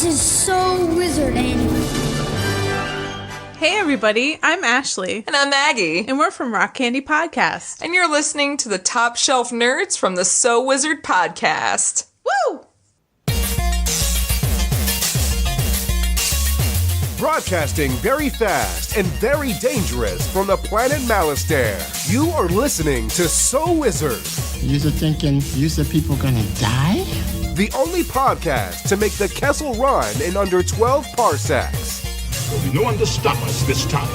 is So Wizarding. Hey everybody, I'm Ashley. And I'm Maggie. And we're from Rock Candy Podcast. And you're listening to the Top Shelf Nerds from the So Wizard Podcast. Woo! Broadcasting very fast and very dangerous from the planet Malastare. You are listening to So Wizard. You're thinking, people gonna die? The only podcast to make the Kessel Run in under 12 parsecs. There'll be no one to stop us this time.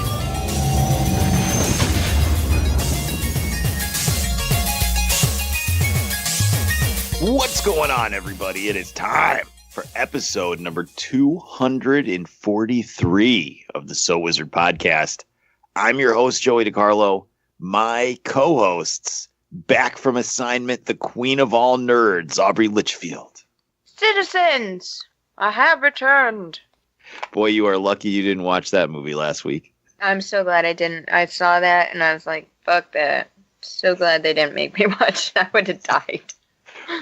What's going on, everybody? It is time for episode number 243 of the So Wizard Podcast. I'm your host, Joey DiCarlo. My co-hosts, back from assignment, the queen of all nerds, Aubrey Litchfield. Citizens, I have returned. Boy, you are lucky you didn't watch that movie last week. I'm so glad I didn't. I saw that and I was like, fuck that. So glad they didn't make me watch. I would have died.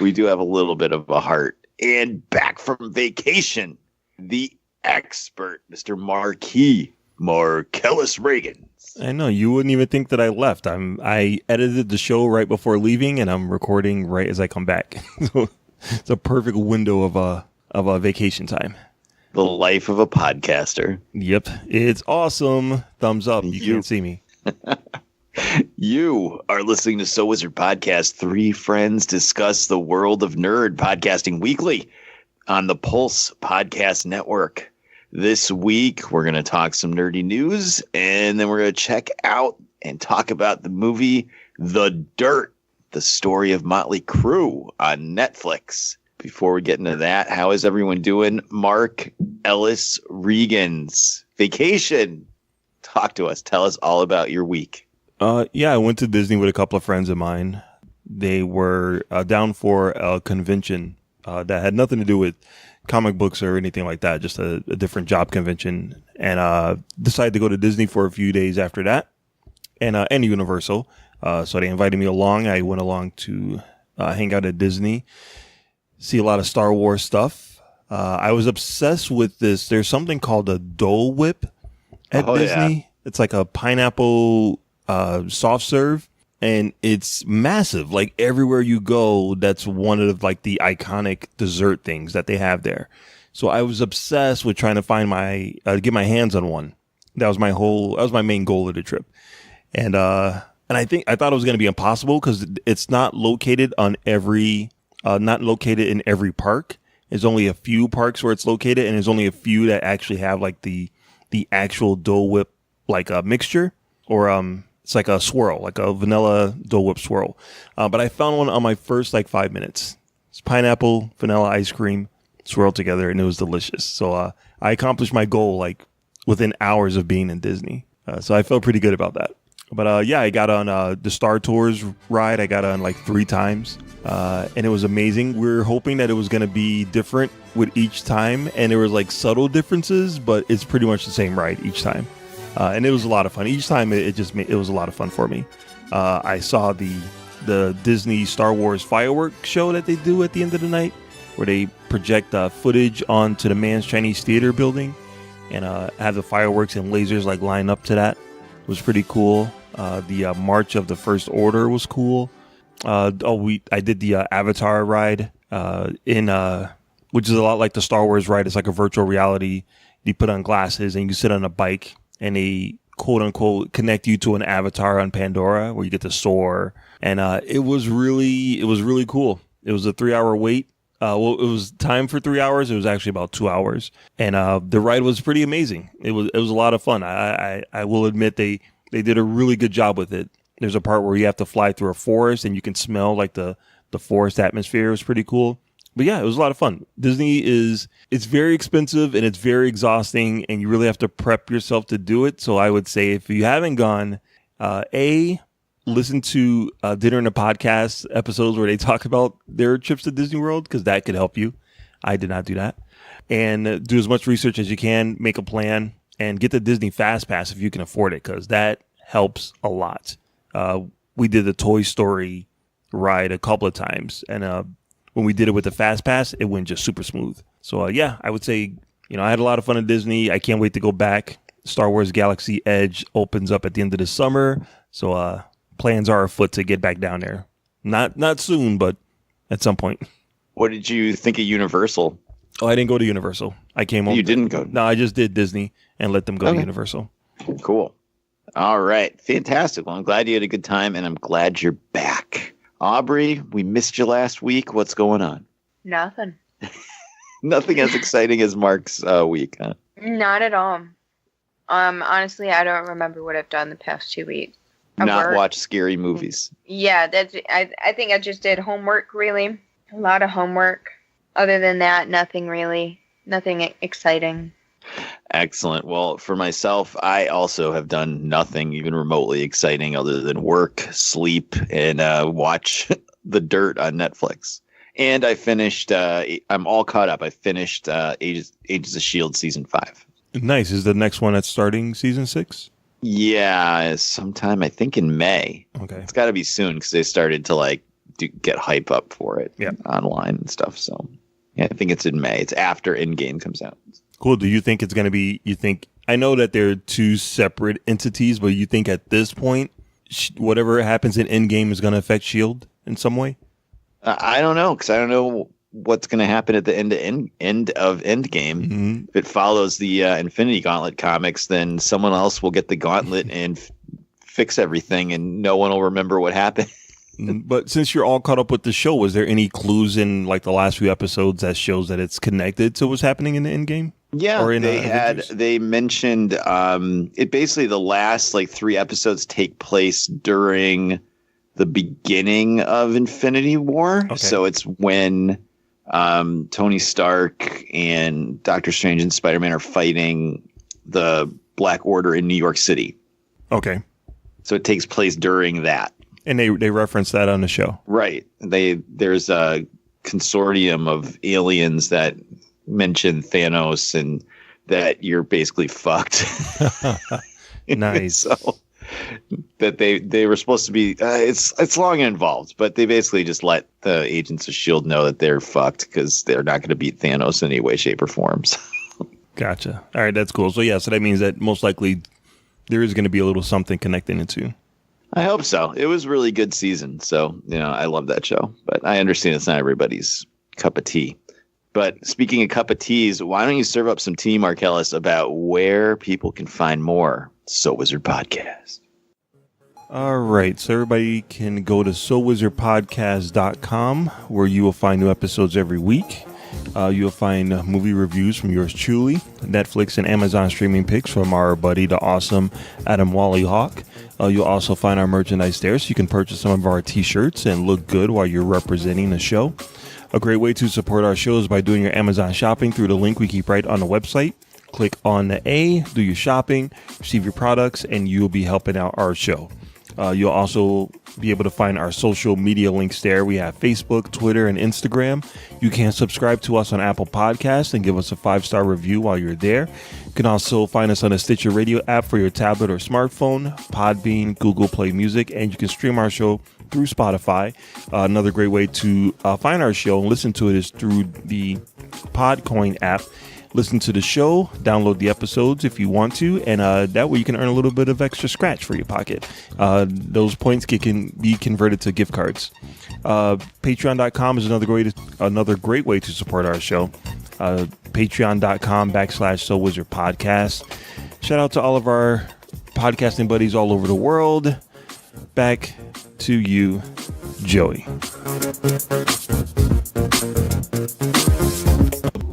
We do have a little bit of a heart. And back from vacation, the expert, Mr. Marquis Marcellus Reagan. I know, you wouldn't even think that I left. I edited the show right before leaving, and I'm recording right as I come back. So it's a perfect window of a vacation time. The life of a podcaster. Yep, it's awesome. Thumbs up. You can't see me. You are listening to So Wizard Podcast. Three friends discuss the world of nerd, podcasting weekly on the Pulse Podcast Network. This week, we're going to talk some nerdy news, and then we're going to check out and talk about the movie The Dirt, the story of Motley Crue on Netflix. Before we get into that, how is everyone doing? Mark Ellis Regan's vacation. Talk to us. Tell us all about your week. Yeah, I went to Disney with a couple of friends of mine. They were down for a convention that had nothing to do with comic books or anything like that, just a different job convention, and decided to go to Disney for a few days after that, and Universal. So they invited me along. I went along to hang out at Disney, see a lot of Star Wars stuff. I was obsessed with this. There's something called a Dole Whip at Disney. Yeah. It's like a pineapple soft serve, and it's massive. Like everywhere you go, that's one of like the iconic dessert things that they have there. So I was obsessed with trying to find get my hands on one. That was my main goal of the trip. And I thought it was going to be impossible because it's not located in every park. There's only a few parks where it's located, and there's only a few that actually have like the actual Dole Whip, like a mixture, or it's like a swirl, like a vanilla Dole Whip swirl. But I found one on my first 5 minutes. It's pineapple, vanilla ice cream swirled together, and it was delicious. So I accomplished my goal within hours of being in Disney. So I felt pretty good about that. But yeah, I got on the Star Tours ride. I got on 3 times, and it was amazing. We were hoping that it was going to be different with each time, and there was subtle differences, but it's pretty much the same ride each time. And it was a lot of fun. Each time it was a lot of fun for me. I saw the Disney Star Wars fireworks show that they do at the end of the night, where they project footage onto the Mann's Chinese Theater building and have the fireworks and lasers line up to that. It was pretty cool. The March of the First Order was cool. I did the Avatar ride which is a lot like the Star Wars ride. It's like a virtual reality. You put on glasses and you sit on a bike, and they quote unquote connect you to an avatar on Pandora where you get to soar. And it was really cool. It was a 3-hour wait. It was time for 3 hours. It was actually about 2 hours, and the ride was pretty amazing. It was a lot of fun. I will admit they did a really good job with it. There's a part where you have to fly through a forest and you can smell the forest atmosphere. It was pretty cool. But yeah, it was a lot of fun. Disney it's very expensive and it's very exhausting, and you really have to prep yourself to do it. So I would say if you haven't gone, listen to Dinner and a Podcast episodes where they talk about their trips to Disney World, because that could help you. I did not do that. And do as much research as you can, make a plan, and get the Disney Fast Pass if you can afford it, because that helps a lot. We did the Toy Story ride a couple of times, and when we did it with the Fast Pass, it went just super smooth. So yeah, I would say, I had a lot of fun at Disney. I can't wait to go back. Star Wars Galaxy Edge opens up at the end of the summer. So plans are afoot to get back down there. Not soon, but at some point. What did you think of Universal? Oh, I didn't go to Universal. I came home. You didn't go? No, I just did Disney and let them go to Universal. Cool. All right. Fantastic. Well, I'm glad you had a good time, and I'm glad you're back. Aubrey, we missed you last week. What's going on? Nothing. Nothing as exciting as Mark's week, huh? Not at all. Honestly, I don't remember what I've done the past 2 weeks. Not watch scary movies. Yeah, I think I just did homework, really. A lot of homework. Other than that, nothing really. Nothing exciting. Excellent. Well, for myself, I also have done nothing even remotely exciting other than work, sleep, and watch The Dirt on Netflix. And I finished, I'm all caught up. I finished Agents of S.H.I.E.L.D. Season 5. Nice. Is the next one that's starting Season 6? Yeah, sometime I think in May. Okay. It's got to be soon because they started to get hype up for it online and stuff. So yeah, I think it's in May. It's after Endgame comes out. Cool. Do you think it's going to be, I know that they're two separate entities, but you think at this point, whatever happens in Endgame is going to affect S.H.I.E.L.D. in some way? I don't know, because I don't know what's going to happen at the end of Endgame. Mm-hmm. If it follows the Infinity Gauntlet comics, then someone else will get the gauntlet and fix everything, and no one will remember what happened. But since you're all caught up with the show, was there any clues in the last few episodes that shows that it's connected to what's happening in the Endgame? Yeah, or in, they mentioned it basically the last 3 episodes take place during the beginning of Infinity War. Okay. So it's when Tony Stark and Doctor Strange and Spider-Man are fighting the Black Order in New York City. Okay. So it takes place during that. And they reference that on the show. Right. There's a consortium of aliens that mention Thanos and that you're basically fucked. Nice. So that they were supposed to be it's long and involved, but they basically just let the agents of S.H.I.E.L.D. know that they're fucked because they're not going to beat Thanos in any way, shape, or form. Gotcha. All right, that's cool. So yeah, so that means that most likely there is going to be a little something connecting it to. I hope so. It was a really good season, so I love that show. But I understand it's not everybody's cup of tea. But speaking of cup of teas, why don't you serve up some tea, Marcellus, about where people can find more So Wizard Podcast? All right, so everybody can go to SoWizardPodcast.com, where you will find new episodes every week. You'll find movie reviews from yours truly, Netflix and Amazon streaming picks from our buddy, the awesome Adam Wally Hawk. You'll also find our merchandise there, so you can purchase some of our t-shirts and look good while you're representing the show. A great way to support our show is by doing your Amazon shopping through the link we keep right on the website. Click on the A, do your shopping, receive your products, and you'll be helping out our show. You'll also be able to find our social media links there. We have Facebook, Twitter, and Instagram. You can subscribe to us on Apple Podcasts and give us a 5-star review while you're there. You can also find us on the Stitcher Radio app for your tablet or smartphone, Podbean, Google Play Music, and you can stream our show through Spotify. Another great way to find our show and listen to it is through the Podcoin app. Listen to the show, download the episodes if you want to, and that way you can earn a little bit of extra scratch for your pocket. Those points can be converted to gift cards. Patreon.com is another great way to support our show. Patreon.com/SoWizardPodcast. Shout out to all of our podcasting buddies all over the world. Back to you, Joey.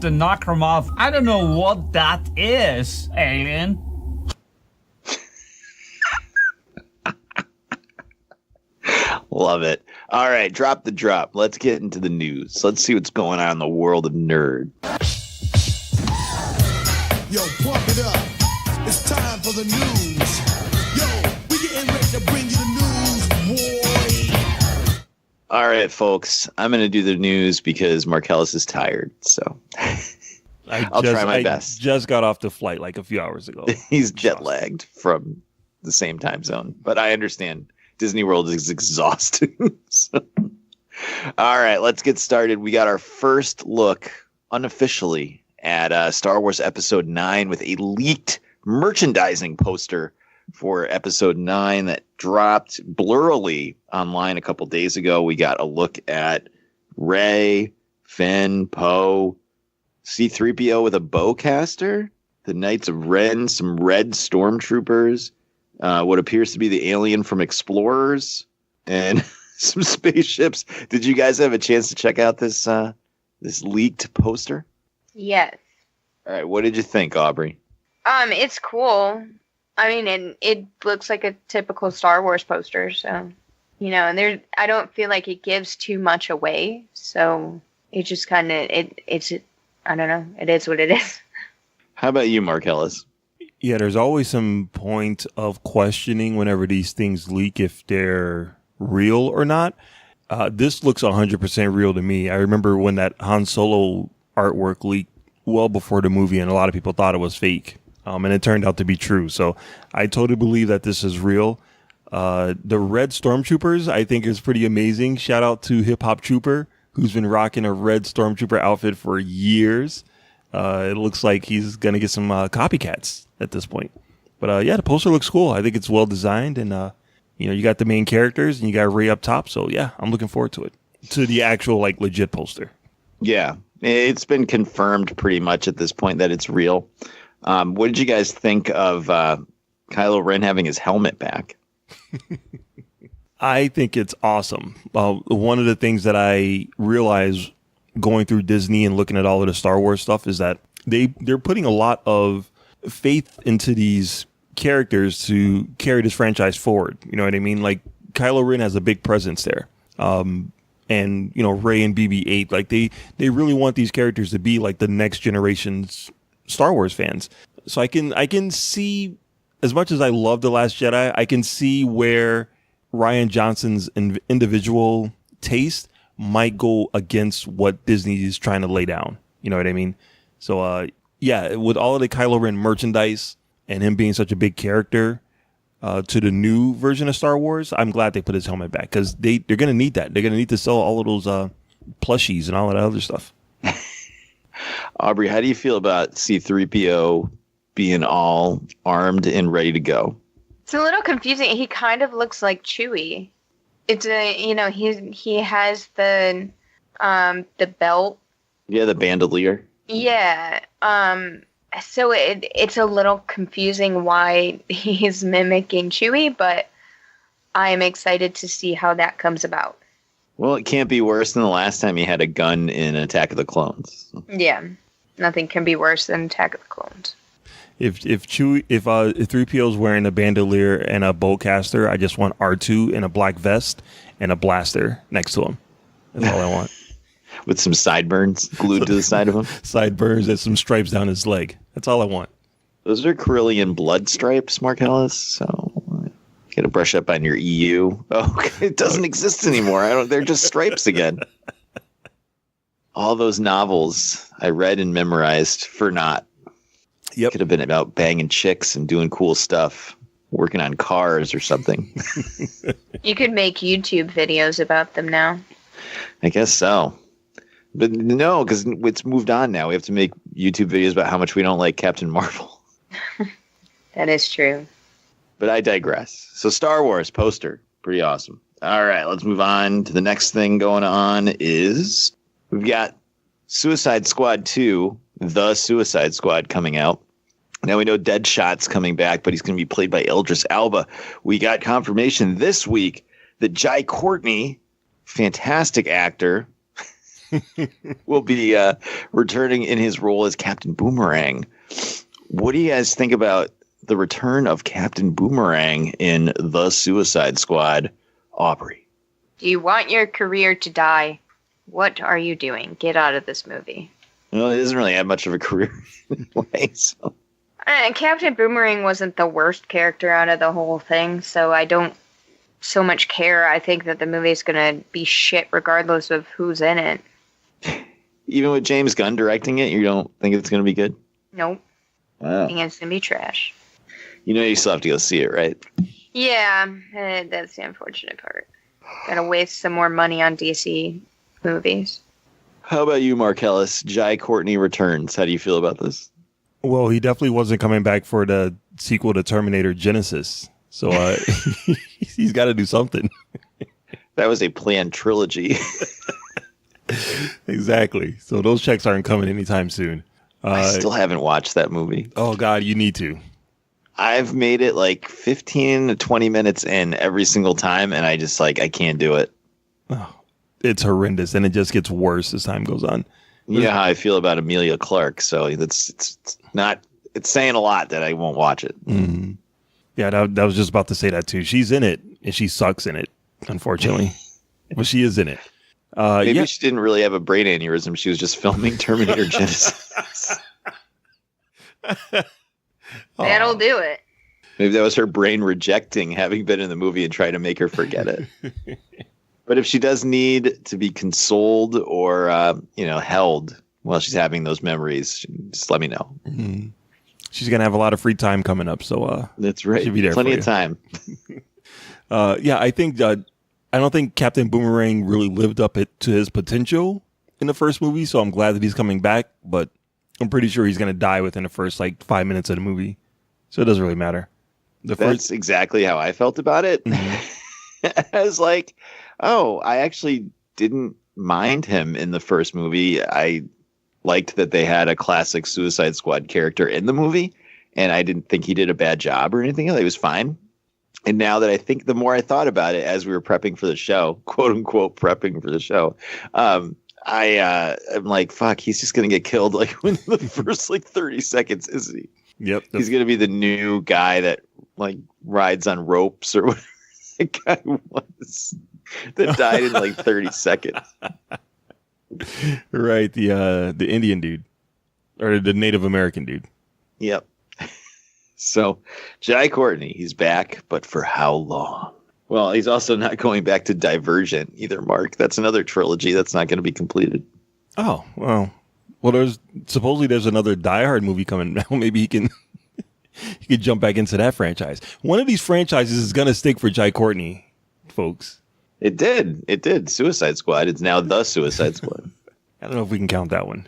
To knock him off. I don't know what that is, alien. Love it. All right, drop the drop. Let's get into the news. Let's see what's going on in the world of nerd. Yo, pump it up. It's time for the news. Yo, we getting ready to bring you the news, boy. All right, folks. I'm going to do the news because Marcellus is tired, so I'll try my best. Just got off the flight like a few hours ago. He's jet-lagged from the same time zone, but I understand. Disney World is exhausting. So All right, let's get started. We got our first look unofficially at Star Wars Episode 9 with a leaked merchandising poster for Episode 9 that dropped blurrily online a couple days ago. We got a look at Rey, Finn, Poe, C-3PO with a bowcaster, the Knights of Ren, some red stormtroopers, what appears to be the alien from Explorers, and some spaceships. Did you guys have a chance to check out this leaked poster? Yes. All right, what did you think, Aubrey? It's cool. I mean, it looks like a typical Star Wars poster, so, and I don't feel like it gives too much away, so it just kind of, it's, I don't know, it is what it is. How about you, Mark Ellis? Yeah, there's always some point of questioning whenever these things leak if they're real or not. This looks 100% real to me. I remember when that Han Solo artwork leaked well before the movie, and a lot of people thought it was fake. And it turned out to be true. So I totally believe that this is real. The red stormtroopers, I think, is pretty amazing. Shout out to Hip Hop Trooper, who's been rocking a red stormtrooper outfit for years. It looks like he's going to get some copycats at this point. But yeah, the poster looks cool. I think it's well designed. And, you got the main characters and you got Rey up top. So yeah, I'm looking forward to it. To the actual, legit poster. Yeah, it's been confirmed pretty much at this point that it's real. What did you guys think of Kylo Ren having his helmet back? I think it's awesome. One of the things that I realized going through Disney and looking at all of the Star Wars stuff is that they're putting a lot of faith into these characters to carry this franchise forward. You know what I mean? Like Kylo Ren has a big presence there. And, Rey and BB-8, they really want these characters to be like the next generation's Star Wars fans. So I can see, as much as I love The Last Jedi, I can see where Rian Johnson's individual taste might go against what Disney is trying to lay down. You know what I mean? So, yeah, with all of the Kylo Ren merchandise and him being such a big character to the new version of Star Wars, I'm glad they put his helmet back because they're going to need that. They're going to need to sell all of those plushies and all of that other stuff. Aubrey, how do you feel about C-3PO being all armed and ready to go? It's a little confusing. He kind of looks like Chewie. It's he has the belt. Yeah, the bandolier. Yeah. So it's a little confusing why he's mimicking Chewie, but I am excited to see how that comes about. Well, it can't be worse than the last time he had a gun in Attack of the Clones. Yeah, nothing can be worse than Attack of the Clones. If 3PO is wearing a bandolier and a bowcaster, I just want R2 in a black vest and a blaster next to him. That's all I want. With some sideburns glued to the side of him? Sideburns and some stripes down his leg. That's all I want. Those are Corellian blood stripes, Mark Ellis. So got to brush up on your EU. Oh, it doesn't exist anymore. They're just stripes again. All those novels I read and memorized for naught. Yep. Could have been about banging chicks and doing cool stuff, working on cars or something. You could make YouTube videos about them now. I guess so. But no, because it's moved on now. We have to make YouTube videos about how much we don't like Captain Marvel. That is true. But I digress. So Star Wars poster, pretty awesome. All right, let's move on to the next thing going on is we've got Suicide Squad 2, The Suicide Squad coming out. Now we know Deadshot's coming back, but he's going to be played by Idris Elba. We got confirmation this week that Jai Courtney, fantastic actor, will be returning in his role as Captain Boomerang. What do you guys think about the return of Captain Boomerang in The Suicide Squad? Aubrey. Do you want your career to die? What are you doing? Get out of this movie. Well, he doesn't really have much of a career anyway, so. Captain Boomerang wasn't the worst character out of the whole thing, so I don't so much care. I think that the movie's going to be shit regardless of who's in it. Even with James Gunn directing it, you don't think it's going to be good? Nope. Wow. I think it's going to be trash. You know you still have to go see it, right? Yeah, that's the unfortunate part. Gotta waste some more money on DC movies. How about you, Marcellus? Jai Courtney returns. How do you feel about this? Well, he definitely wasn't coming back for the sequel to Terminator Genesis. So he's got to do something. That was a planned trilogy. Exactly. So those checks aren't coming anytime soon. I still haven't watched that movie. Oh, God, you need to. I've made it like 15 to 20 minutes in every single time, and I just I can't do it. Oh, it's horrendous, and it just gets worse as time goes on. You know how I feel about Emilia Clarke, so it's saying a lot that I won't watch it. Mm-hmm. Yeah, that was just about to say that too. She's in it, and she sucks in it, unfortunately. But she is in it. Maybe she didn't really have a brain aneurysm. She was just filming Terminator Genesis. That'll do it. Maybe that was her brain rejecting having been in the movie and trying to make her forget it. But if she does need to be consoled or, held while she's having those memories, just let me know. Mm-hmm. She's going to have a lot of free time coming up. So that's right. She'll be there. Plenty of time. I think I don't think Captain Boomerang really lived up to his potential in the first movie. So I'm glad that he's coming back. But I'm pretty sure he's going to die within the first 5 minutes of the movie. So it doesn't really matter. That's exactly how I felt about it. Mm-hmm. I was like, oh, I actually didn't mind him in the first movie. I liked that they had a classic Suicide Squad character in the movie, and I didn't think he did a bad job or anything. He was fine. And now that the more I thought about it as we were prepping for the show, quote unquote, prepping for the show, I'm like, fuck, he's just going to get killed within the first 30 seconds, isn't he? Yep. He's going to be the new guy that rides on ropes or whatever the guy was that died in 30 seconds. Right. The Indian dude or the Native American dude. Yep. So Jai Courtney, he's back, but for how long? Well, he's also not going back to Divergent either, Mark. That's another trilogy that's not going to be completed. Oh, well, there's another Die Hard movie coming now. Maybe he can jump back into that franchise. One of these franchises is going to stick for Jai Courtney, folks. It did. Suicide Squad. It's now The Suicide Squad. I don't know if we can count that one.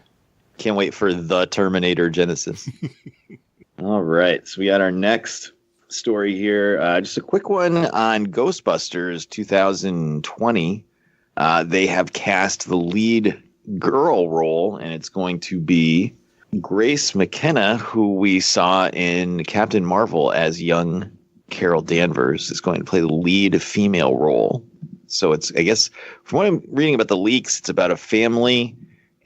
Can't wait for The Terminator Genesis. All right. So we got our next story here. Just a quick one on Ghostbusters 2020. They have cast the lead girl role, and it's going to be Grace McKenna, who we saw in Captain Marvel as young Carol Danvers, is going to play the lead female role. So it's, I guess, from what I'm reading about the leaks, it's about a family,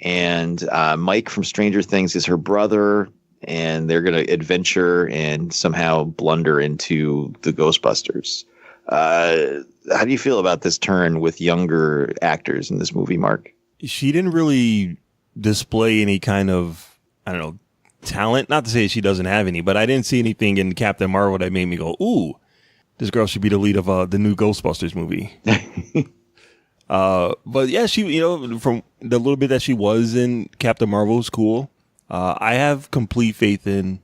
and Mike from Stranger Things is her brother, and they're going to adventure and somehow blunder into the Ghostbusters. How do you feel about this turn with younger actors in this movie, Mark? She didn't really display any kind of, talent. Not to say she doesn't have any, but I didn't see anything in Captain Marvel that made me go, ooh, this girl should be the lead of the new Ghostbusters movie. But yeah, she, from the little bit that she was in Captain Marvel was cool. I have complete faith in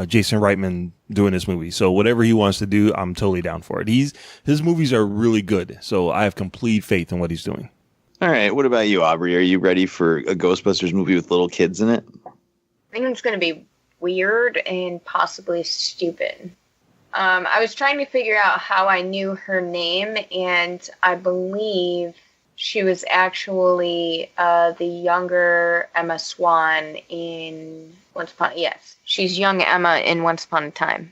Jason Reitman doing this movie. So whatever he wants to do, I'm totally down for it. His movies are really good. So I have complete faith in what he's doing. All right. What about you, Aubrey? Are you ready for a Ghostbusters movie with little kids in it? I think it's going to be weird and possibly stupid. I was trying to figure out how I knew her name, and I believe she was actually the younger Emma Swan in Once Upon. Yes, she's young Emma in Once Upon a Time,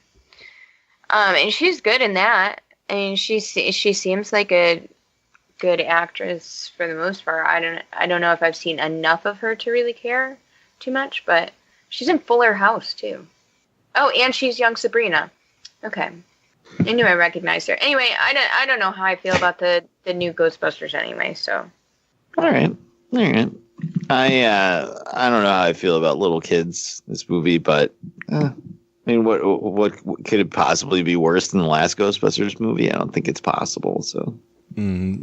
and she's good in that. And she seems like a good actress for the most part. I don't know if I've seen enough of her to really care too much, but she's in Fuller House too. Oh, and she's young Sabrina. Okay. I knew I recognized her. Anyway, I don't know how I feel about the new Ghostbusters anyway, so. All right. I don't know how I feel about little kids this movie, but what could it possibly be worse than the last Ghostbusters movie? I don't think it's possible, so.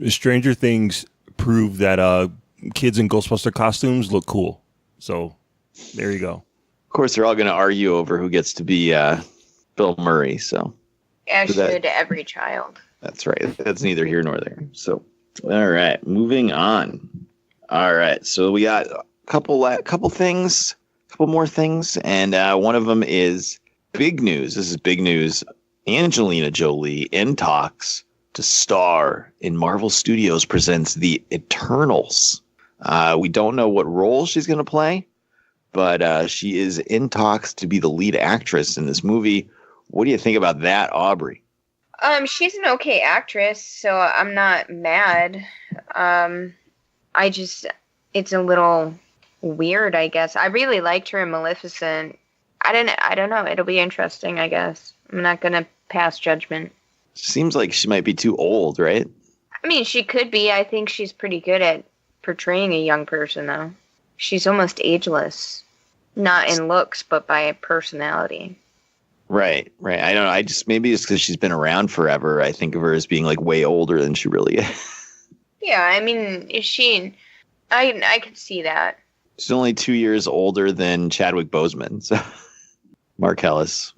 Stranger Things proved that kids in Ghostbuster costumes look cool. So there you go. Of course, they're all going to argue over who gets to be Bill Murray. So as should every child. That's right. That's neither here nor there. So, all right, moving on. All right, so we got a couple more things, and one of them is big news. This is big news. Angelina Jolie in talks to star in Marvel Studios presents The Eternals. We don't know what role she's going to play, but she is in talks to be the lead actress in this movie. What do you think about that, Aubrey? She's an okay actress, so I'm not mad. It's a little weird, I guess. I really liked her in Maleficent. I don't know. It'll be interesting, I guess. I'm not gonna pass judgment. Seems like she might be too old, right? I mean, she could be. I think she's pretty good at portraying a young person, though. She's almost ageless. Not in looks, but by personality. Right. I don't know. Maybe it's because she's been around forever. I think of her as being like way older than she really is. Yeah, I mean, I could see that. She's only 2 years older than Chadwick Boseman. So, Mark Ellis,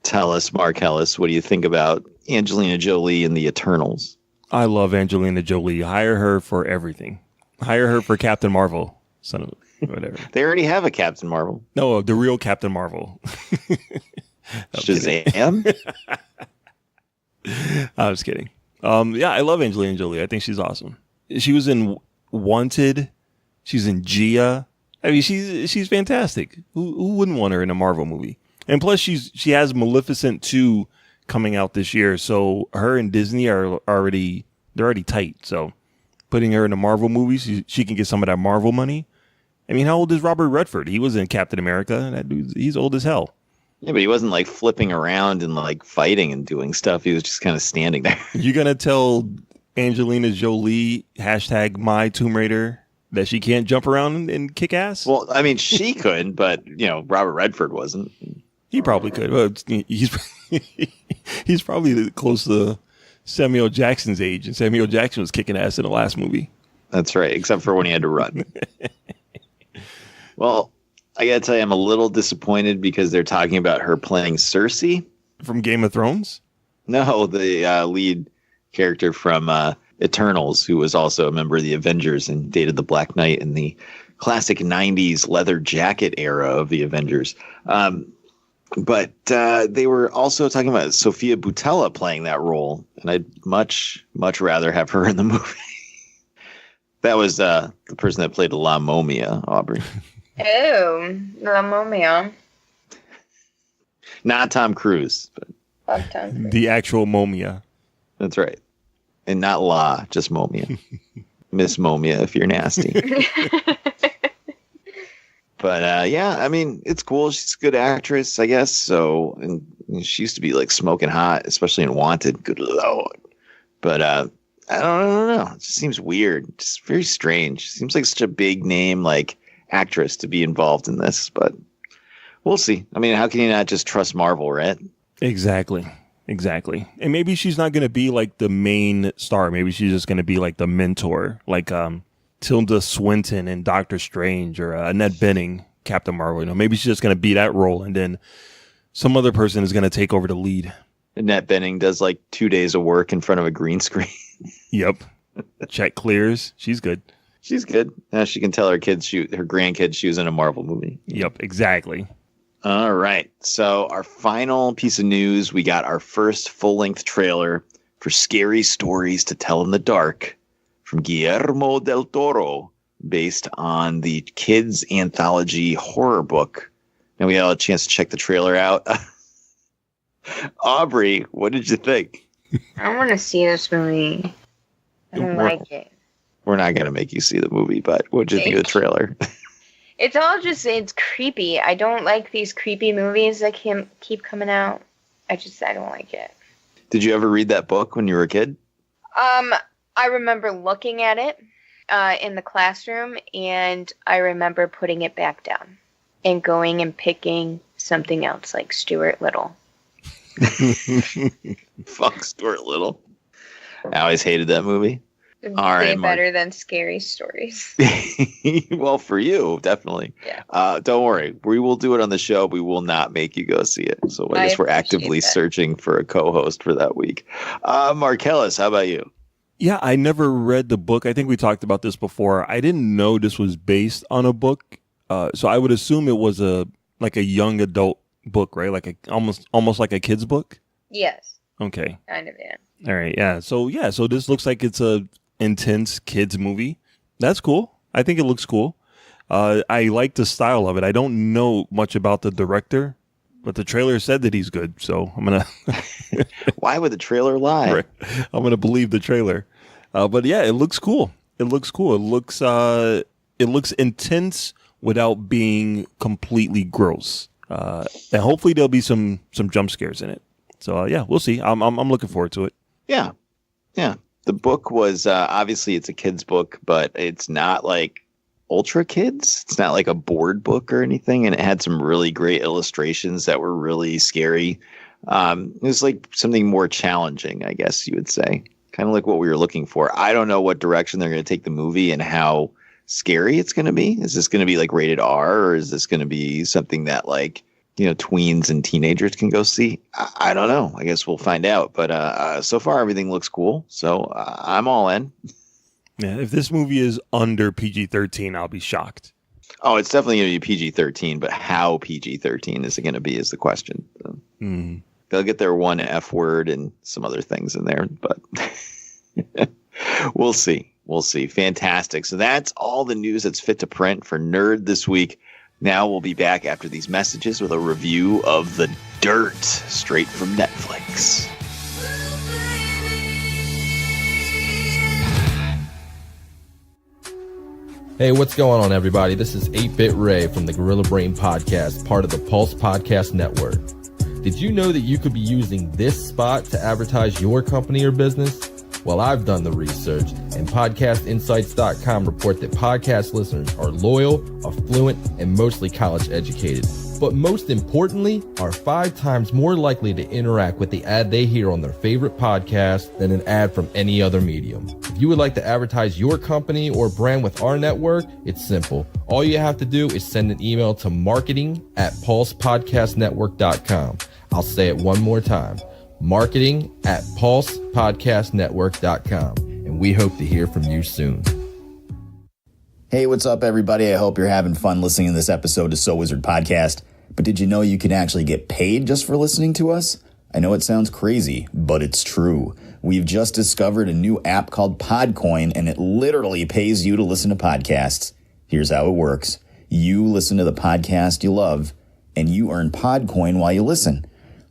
tell us, Mark Ellis, what do you think about Angelina Jolie and the Eternals? I love Angelina Jolie. Hire her for everything. Hire her for Captain Marvel. Son of whatever. They already have a Captain Marvel. No, the real Captain Marvel. Shazam? I was kidding. Yeah, I love Angelina Jolie. I think she's awesome. She was in Wanted. She's in Gia. I mean, she's fantastic. Who wouldn't want her in a Marvel movie? And plus, she has Maleficent 2 coming out this year. So her and Disney are already tight. So putting her in a Marvel movie, she can get some of that Marvel money. I mean, how old is Robert Redford? He was in Captain America. That dude, he's old as hell. Yeah, but he wasn't like flipping around and like fighting and doing stuff. He was just kind of standing there. You're going to tell Angelina Jolie, hashtag my Tomb Raider, that she can't jump around and kick ass? Well, I mean, she could, but, Robert Redford wasn't. He probably could. Well, he's probably close to Samuel Jackson's age, and Samuel Jackson was kicking ass in the last movie. That's right, except for when he had to run. Well, I got to tell you, I'm a little disappointed because they're talking about her playing Cersei. From Game of Thrones? No, the lead character from Eternals, who was also a member of the Avengers and dated the Black Knight in the classic 90s leather jacket era of the Avengers. But they were also talking about Sofia Boutella playing that role, and I'd much, much rather have her in the movie. That was the person that played La Momia, Aubrey. Oh, La Momia. Not Tom Cruise. But the actual Momia. That's right. And not La, just Momia. Miss Momia, if you're nasty. But, yeah, I mean, it's cool. She's a good actress, I guess. So, and she used to be, like, smoking hot, especially in Wanted. Good Lord. But, I don't know. It just seems weird. Just very strange. Seems like such a big name, like, actress to be involved in this. But we'll see. I mean, how can you not just trust Marvel, right? Exactly. And maybe she's not going to be, like, the main star. Maybe she's just going to be, like, the mentor. Like, Tilda Swinton in Doctor Strange, or Annette Bening, Captain Marvel. Maybe she's just going to be that role, and then some other person is going to take over the lead. Annette Bening does like 2 days of work in front of a green screen. Yep. Check clears. She's good. She's good. Now she can tell her grandkids she was in a Marvel movie. Yep, exactly. All right. So our final piece of news, we got our first full-length trailer for Scary Stories to Tell in the Dark from Guillermo del Toro, based on the kids' anthology horror book. And we had a chance to check the trailer out. Aubrey, what did you think? I want to see this movie. I don't like it. We're not going to make you see the movie, but what did you think of the trailer? It's creepy. I don't like these creepy movies that keep coming out. I don't like it. Did you ever read that book when you were a kid? I remember looking at it in the classroom, and I remember putting it back down and going and picking something else like Stuart Little. Fuck Stuart Little. I always hated that movie. All right, Way Mark. better than scary stories. Well, for you, definitely. Yeah. Don't worry. We will do it on the show. We will not make you go see it. So I I guess we're appreciate actively that. searching for a co-host for that week. Marcellus, how about you? Yeah, I never read the book. I think we talked about this before. I didn't know this was based on a book, so I would assume it was a young adult book, right? Like almost like a kid's book. Yes. Okay. Kind of, yeah. All right. Yeah. So this looks like it's a intense kids movie. That's cool. I think it looks cool. I like the style of it. I don't know much about the director, but the trailer said that he's good. So I'm gonna. Why would the trailer lie? Right. I'm gonna believe the trailer. But yeah, it looks cool. It looks cool. It looks intense without being completely gross. And hopefully there'll be some jump scares in it. So yeah, we'll see. I'm looking forward to it. Yeah. The book was obviously it's a kid's book, but it's not like ultra kids. It's not like a board book or anything, and it had some really great illustrations that were really scary. It was like something more challenging, I guess you would say, kind of like what we were looking for. I don't know what direction they're going to take the movie and how scary it's going to be. Is this going to be like rated R, or is this going to be something that like, you know, tweens and teenagers can go see? I don't know. I guess we'll find out. But so far, everything looks cool. So I'm all in. Yeah, if this movie is under PG-13, I'll be shocked. Oh, it's definitely going to be PG-13, but how PG-13 is it going to be is the question. So they'll get their one F word and some other things in there, but we'll see. We'll see. Fantastic. So that's all the news that's fit to print for Nerd this week. Now we'll be back after these messages with a review of The Dirt, straight from Netflix. Hey, what's going on, everybody? This is 8-Bit Ray from the Gorilla Brain Podcast, part of the Pulse Podcast Network. Did you know that you could be using this spot to advertise your company or business? Well, I've done the research, and PodcastInsights.com report that podcast listeners are loyal, affluent, and mostly college educated. But most importantly, are 5 times more likely to interact with the ad they hear on their favorite podcast than an ad from any other medium. If you would like to advertise your company or brand with our network, it's simple. All you have to do is send an email to marketing@pulsepodcastnetwork.com. I'll say it one more time. marketing@pulsepodcastnetwork.com. And we hope to hear from you soon. Hey, what's up, everybody? I hope you're having fun listening to this episode of So Wizard Podcast. But did you know you can actually get paid just for listening to us? I know it sounds crazy, but it's true. We've just discovered a new app called Podcoin, and it literally pays you to listen to podcasts. Here's how it works. You listen to the podcast you love, and you earn Podcoin while you listen.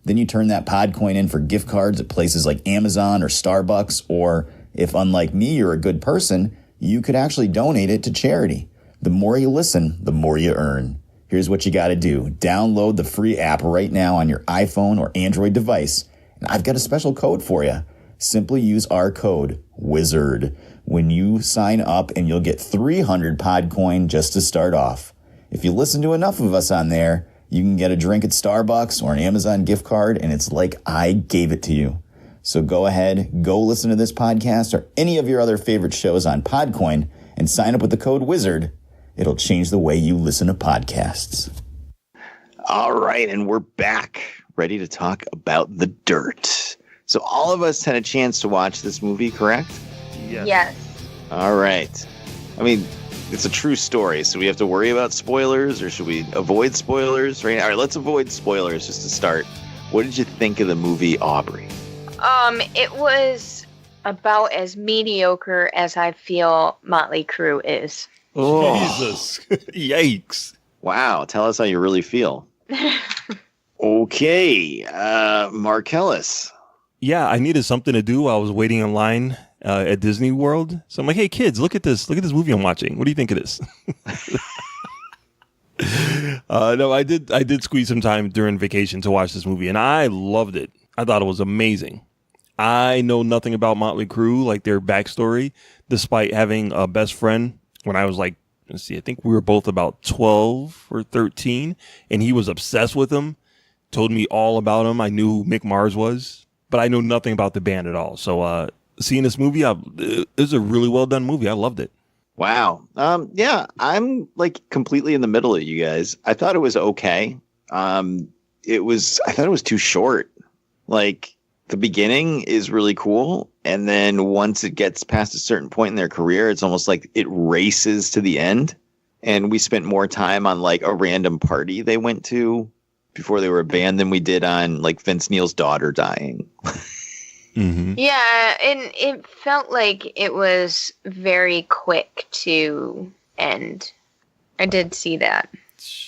Then you turn that Podcoin in for gift cards at places like Amazon or Starbucks, or if, unlike me, you're a good person, you could actually donate it to charity. The more you listen, the more you earn. Here's what you got to do. Download the free app right now on your iPhone or Android device. And I've got a special code for you. Simply use our code, WIZARD, when you sign up, and you'll get 300 Podcoin just to start off. If you listen to enough of us on there, you can get a drink at Starbucks or an Amazon gift card, and it's like I gave it to you. So go ahead, go listen to this podcast or any of your other favorite shows on Podcoin and sign up with the code WIZARD. It'll change the way you listen to podcasts. All right, and we're back, ready to talk about The Dirt. So all of us had a chance to watch this movie, correct? Yes. All right. I mean, it's a true story, so we have to worry about spoilers, or should we avoid spoilers? Right? All right, let's avoid spoilers just to start. What did you think of the movie, Aubrey? It was about as mediocre as I feel Motley Crue is. Oh. Jesus. Yikes. Wow. Tell us how you really feel. Okay. Marcellus. Yeah, I needed something to do while I was waiting in line at Disney World. So I'm like, hey, kids, look at this. Look at this movie I'm watching. What do you think of this? No, I did squeeze some time during vacation to watch this movie, and I loved it. I thought it was amazing. I know nothing about Motley Crue, like their backstory, despite having a best friend when I was like, let's see, I think we were both about 12 or 13, and he was obsessed with them, told me all about him. I knew who Mick Mars was, but I know nothing about the band at all. So seeing this movie, it was a really well done movie. I loved it. Wow. Yeah, I'm like completely in the middle of you guys. I thought it was okay. I thought it was too short. Like the beginning is really cool. And then once it gets past a certain point in their career, it's almost like it races to the end. And we spent more time on like a random party they went to before they were a band than we did on like Vince Neil's daughter dying. Mm-hmm. Yeah, and it felt like it was very quick to end. I did see that.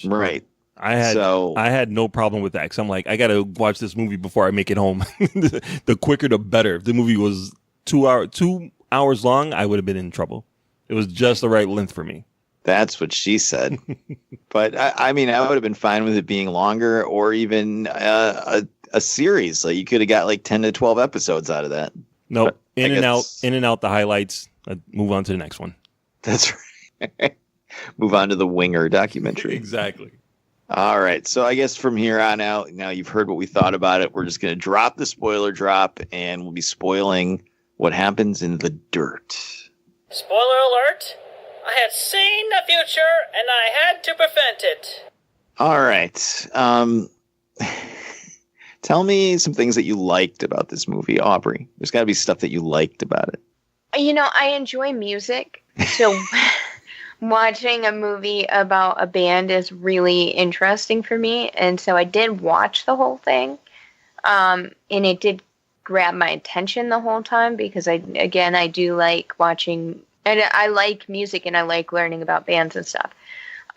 Right. I had no problem with that because I'm like, I gotta watch this movie before I make it home. The quicker the better. If the movie was 2 hours long, I would have been in trouble. It was just the right length for me. That's what she said. But I mean, I would have been fine with it being longer or even a series. Like you could have got like 10 to 12 episodes out of that. Nope. In and out the highlights. Move on to the next one. That's right. Move on to the Winger documentary. Exactly. All right. So I guess from here on out, now you've heard what we thought about it. We're just going to drop the spoiler drop and we'll be spoiling what happens in the dirt. Spoiler alert. I had seen the future and I had to prevent it. All right. Tell me some things that you liked about this movie, Aubrey. There's got to be stuff that you liked about it. You know, I enjoy music, so watching a movie about a band is really interesting for me, and so I did watch the whole thing, and it did grab my attention the whole time because I do like watching, and I like music and I like learning about bands and stuff.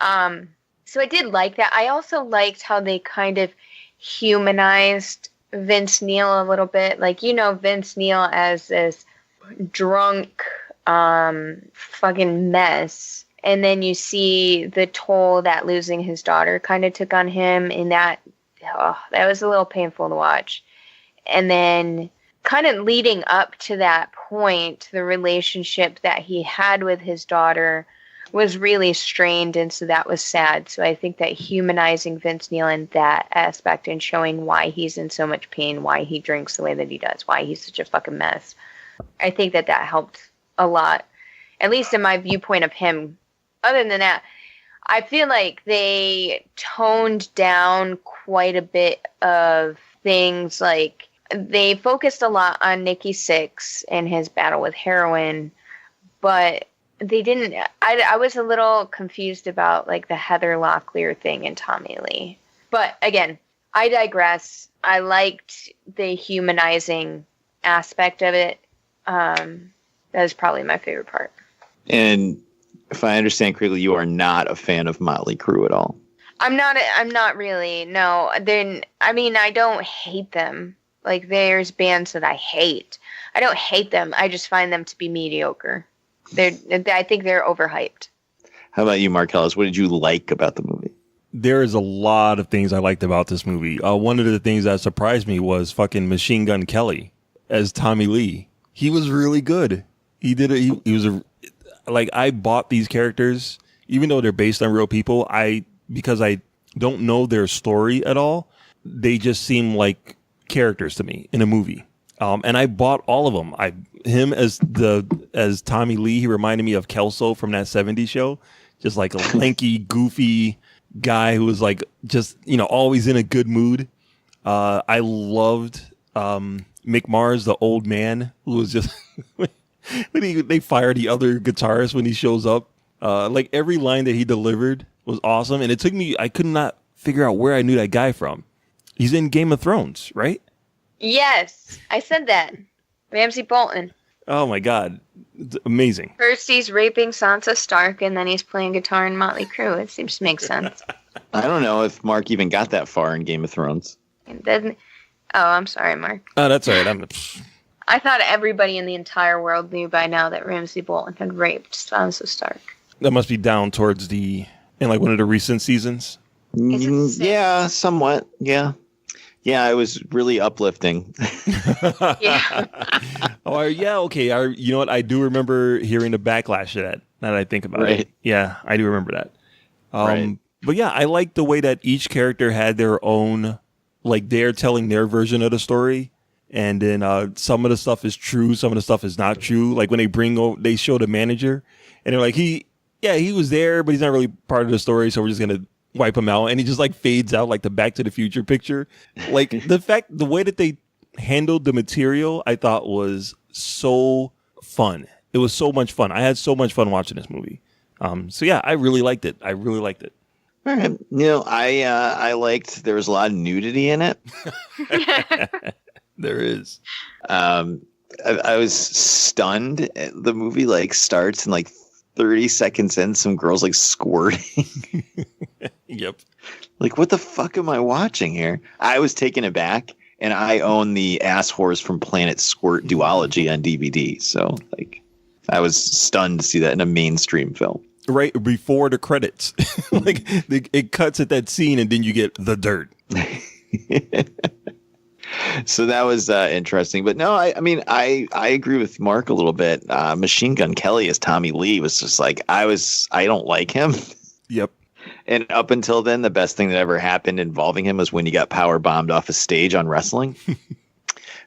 So I did like that. I also liked how they kind of humanized Vince Neil a little bit. Like, you know, Vince Neil as this drunk fucking mess, and then you see the toll that losing his daughter kind of took on him, and that was a little painful to watch. And then kind of leading up to that point, the relationship that he had with his daughter was really strained, and so that was sad. So I think that humanizing Vince Neil in that aspect and showing why he's in so much pain, why he drinks the way that he does, why he's such a fucking mess, I think that helped a lot, at least in my viewpoint of him. Other than that, I feel like they toned down quite a bit of things. Like, they focused a lot on Nikki Sixx and his battle with heroin, but they didn't. I was a little confused about like the Heather Locklear thing and Tommy Lee. But again, I digress. I liked the humanizing aspect of it. That is probably my favorite part. And if I understand correctly, you are not a fan of Motley Crue at all. I'm not really. No. Then I mean, I don't hate them. Like, there's bands that I hate. I don't hate them. I just find them to be mediocre. I think they're overhyped. How about you, Marcellus? What did you like about the movie? There is a lot of things I liked about this movie. One of the things that surprised me was fucking Machine Gun Kelly as Tommy Lee. He was really good. He did it. He was I bought these characters, even though they're based on real people. Because I don't know their story at all, they just seem like characters to me in a movie. And I bought all of them. Him as Tommy Lee, he reminded me of Kelso from that 70s show. Just like a lanky, goofy guy who was like, just, you know, always in a good mood. I loved Mick Mars, the old man, who was just, when they fire the other guitarist when he shows up. Like every line that he delivered was awesome. And it took me, I could not figure out where I knew that guy from. He's in Game of Thrones, right? Yes, I said that. Ramsay Bolton. Oh my God. It's amazing. First he's raping Sansa Stark, and then he's playing guitar in Motley Crue. It seems to make sense. I don't know if Mark even got that far in Game of Thrones. It doesn't. Oh, I'm sorry, Mark. Oh, that's all right. I thought everybody in the entire world knew by now that Ramsay Bolton had raped Sansa Stark. That must be down towards in like one of the recent seasons. Yeah, somewhat. Yeah. Yeah, it was really uplifting. Yeah. Oh, yeah, okay. You know what? I do remember hearing the backlash to that, now that I think about it. Yeah, I do remember that. Right. But yeah, I like the way that each character had their own, like they're telling their version of the story. And then some of the stuff is true, some of the stuff is not true. Like when they show the manager, and they're like, he was there, but he's not really part of the story, so we're just gonna wipe him out. And he just like fades out like the Back to the Future picture. Like the way that they handled the material, I thought was so fun. It was so much fun. I had so much fun watching this movie. So yeah, I really liked it. All right. I liked there was a lot of nudity in it. There is. I was stunned. The movie like starts and like 30 seconds in, some girls like squirting. Yep. Like, what the fuck am I watching here? I was taken aback, and I own the ass horse from Planet Squirt duology on DVD. So like, I was stunned to see that in a mainstream film. Right before the credits, like it cuts at that scene, and then you get the dirt. So that was interesting. But no, I mean, I agree with Mark a little bit. Machine Gun Kelly as Tommy Lee was just like, I don't like him. Yep. And up until then, the best thing that ever happened involving him was when he got power bombed off a stage on wrestling.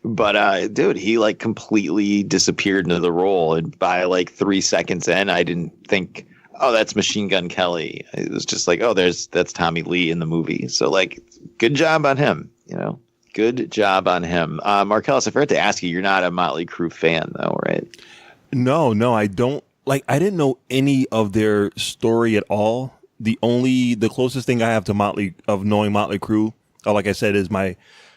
But dude, he like completely disappeared into the role. And by like 3 seconds in, I didn't think, oh, that's Machine Gun Kelly. It was just like, oh, that's Tommy Lee in the movie. So like, good job on him, Good job on him. Marcellus, I forgot to ask you, you're not a Motley Crue fan though, right? No, I don't. Like, I didn't know any of their story at all. The closest thing I have to knowing Motley Crue, like I said, is one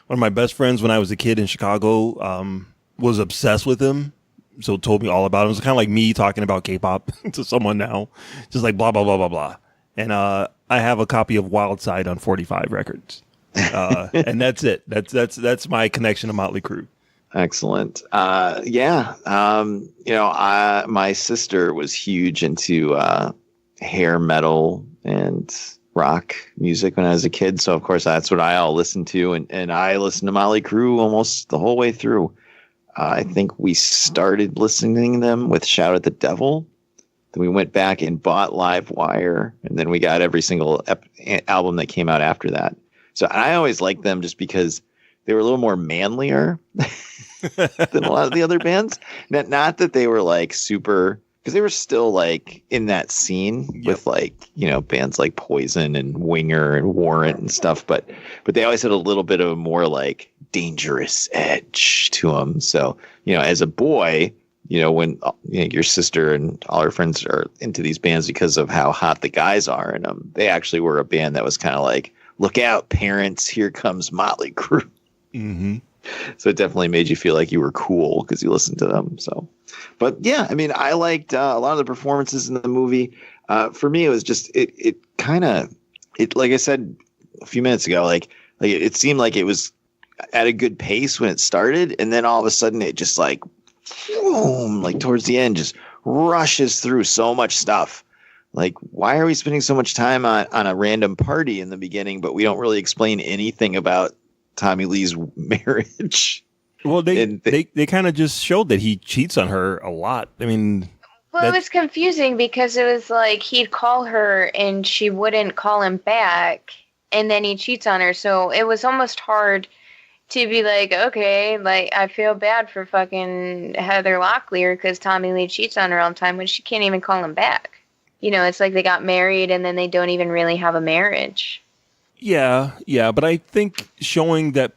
of my best friends when I was a kid in Chicago, was obsessed with him. So told me all about him. It was kind of like me talking about K-pop to someone now, just like blah, blah, blah, blah, blah. And I have a copy of Wild Side on 45 Records. And that's it. That's my connection to Motley Crue. Excellent. My sister was huge into hair metal and rock music when I was a kid. So of course that's what I all listened to. And I listened to Motley Crue almost the whole way through. I think we started listening to them with Shout at the Devil. Then we went back and bought Live Wire. And then we got every single album that came out after that. So I always liked them just because they were a little more manlier than a lot of the other bands. Not that they were like super, because they were still like in that scene with like, bands like Poison and Winger and Warrant and stuff. But they always had a little bit of a more like dangerous edge to them. So, as a boy, when your sister and all her friends are into these bands because of how hot the guys are in them, they actually were a band that was kind of like, look out, parents, here comes Motley Crue. Mm-hmm. So it definitely made you feel like you were cool because you listened to them. So, but yeah, I mean, I liked a lot of the performances in the movie. For me, it was just, it like I said a few minutes ago, like it seemed like it was at a good pace when it started. And then all of a sudden it just like, boom, like towards the end, just rushes through so much stuff. Like, why are we spending so much time on a random party in the beginning, but we don't really explain anything about Tommy Lee's marriage? Well, they kind of just showed that he cheats on her a lot. I mean, well, it was confusing because it was like he'd call her and she wouldn't call him back, and then he cheats on her. So it was almost hard to be like, okay, like I feel bad for fucking Heather Locklear because Tommy Lee cheats on her all the time when she can't even call him back. It's like they got married and then they don't even really have a marriage. Yeah, but I think showing that,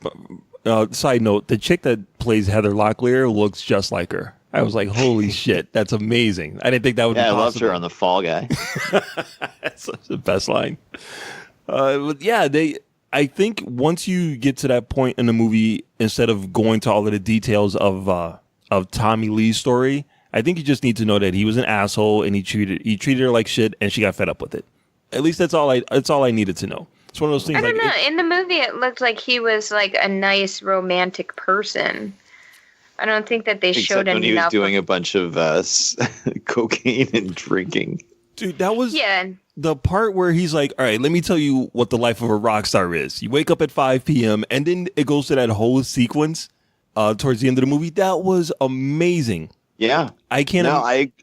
side note, the chick that plays Heather Locklear looks just like her. I was like, holy shit, that's amazing. I didn't think that would be possible. I loved her on The Fall Guy. That's the best line. But yeah, I think once you get to that point in the movie, instead of going to all of the details of Tommy Lee's story, I think you just need to know that he was an asshole and he treated her like shit and she got fed up with it. At least that's all I needed to know. It's one of those things. I don't know. In the movie, it looked like he was like a nice romantic person. I don't think that they showed enough. When he was doing a bunch of cocaine and drinking. Dude, that was the part where he's like, all right, let me tell you what the life of a rock star is. You wake up at 5 p.m. and then it goes to that whole sequence towards the end of the movie. That was amazing. Yeah. I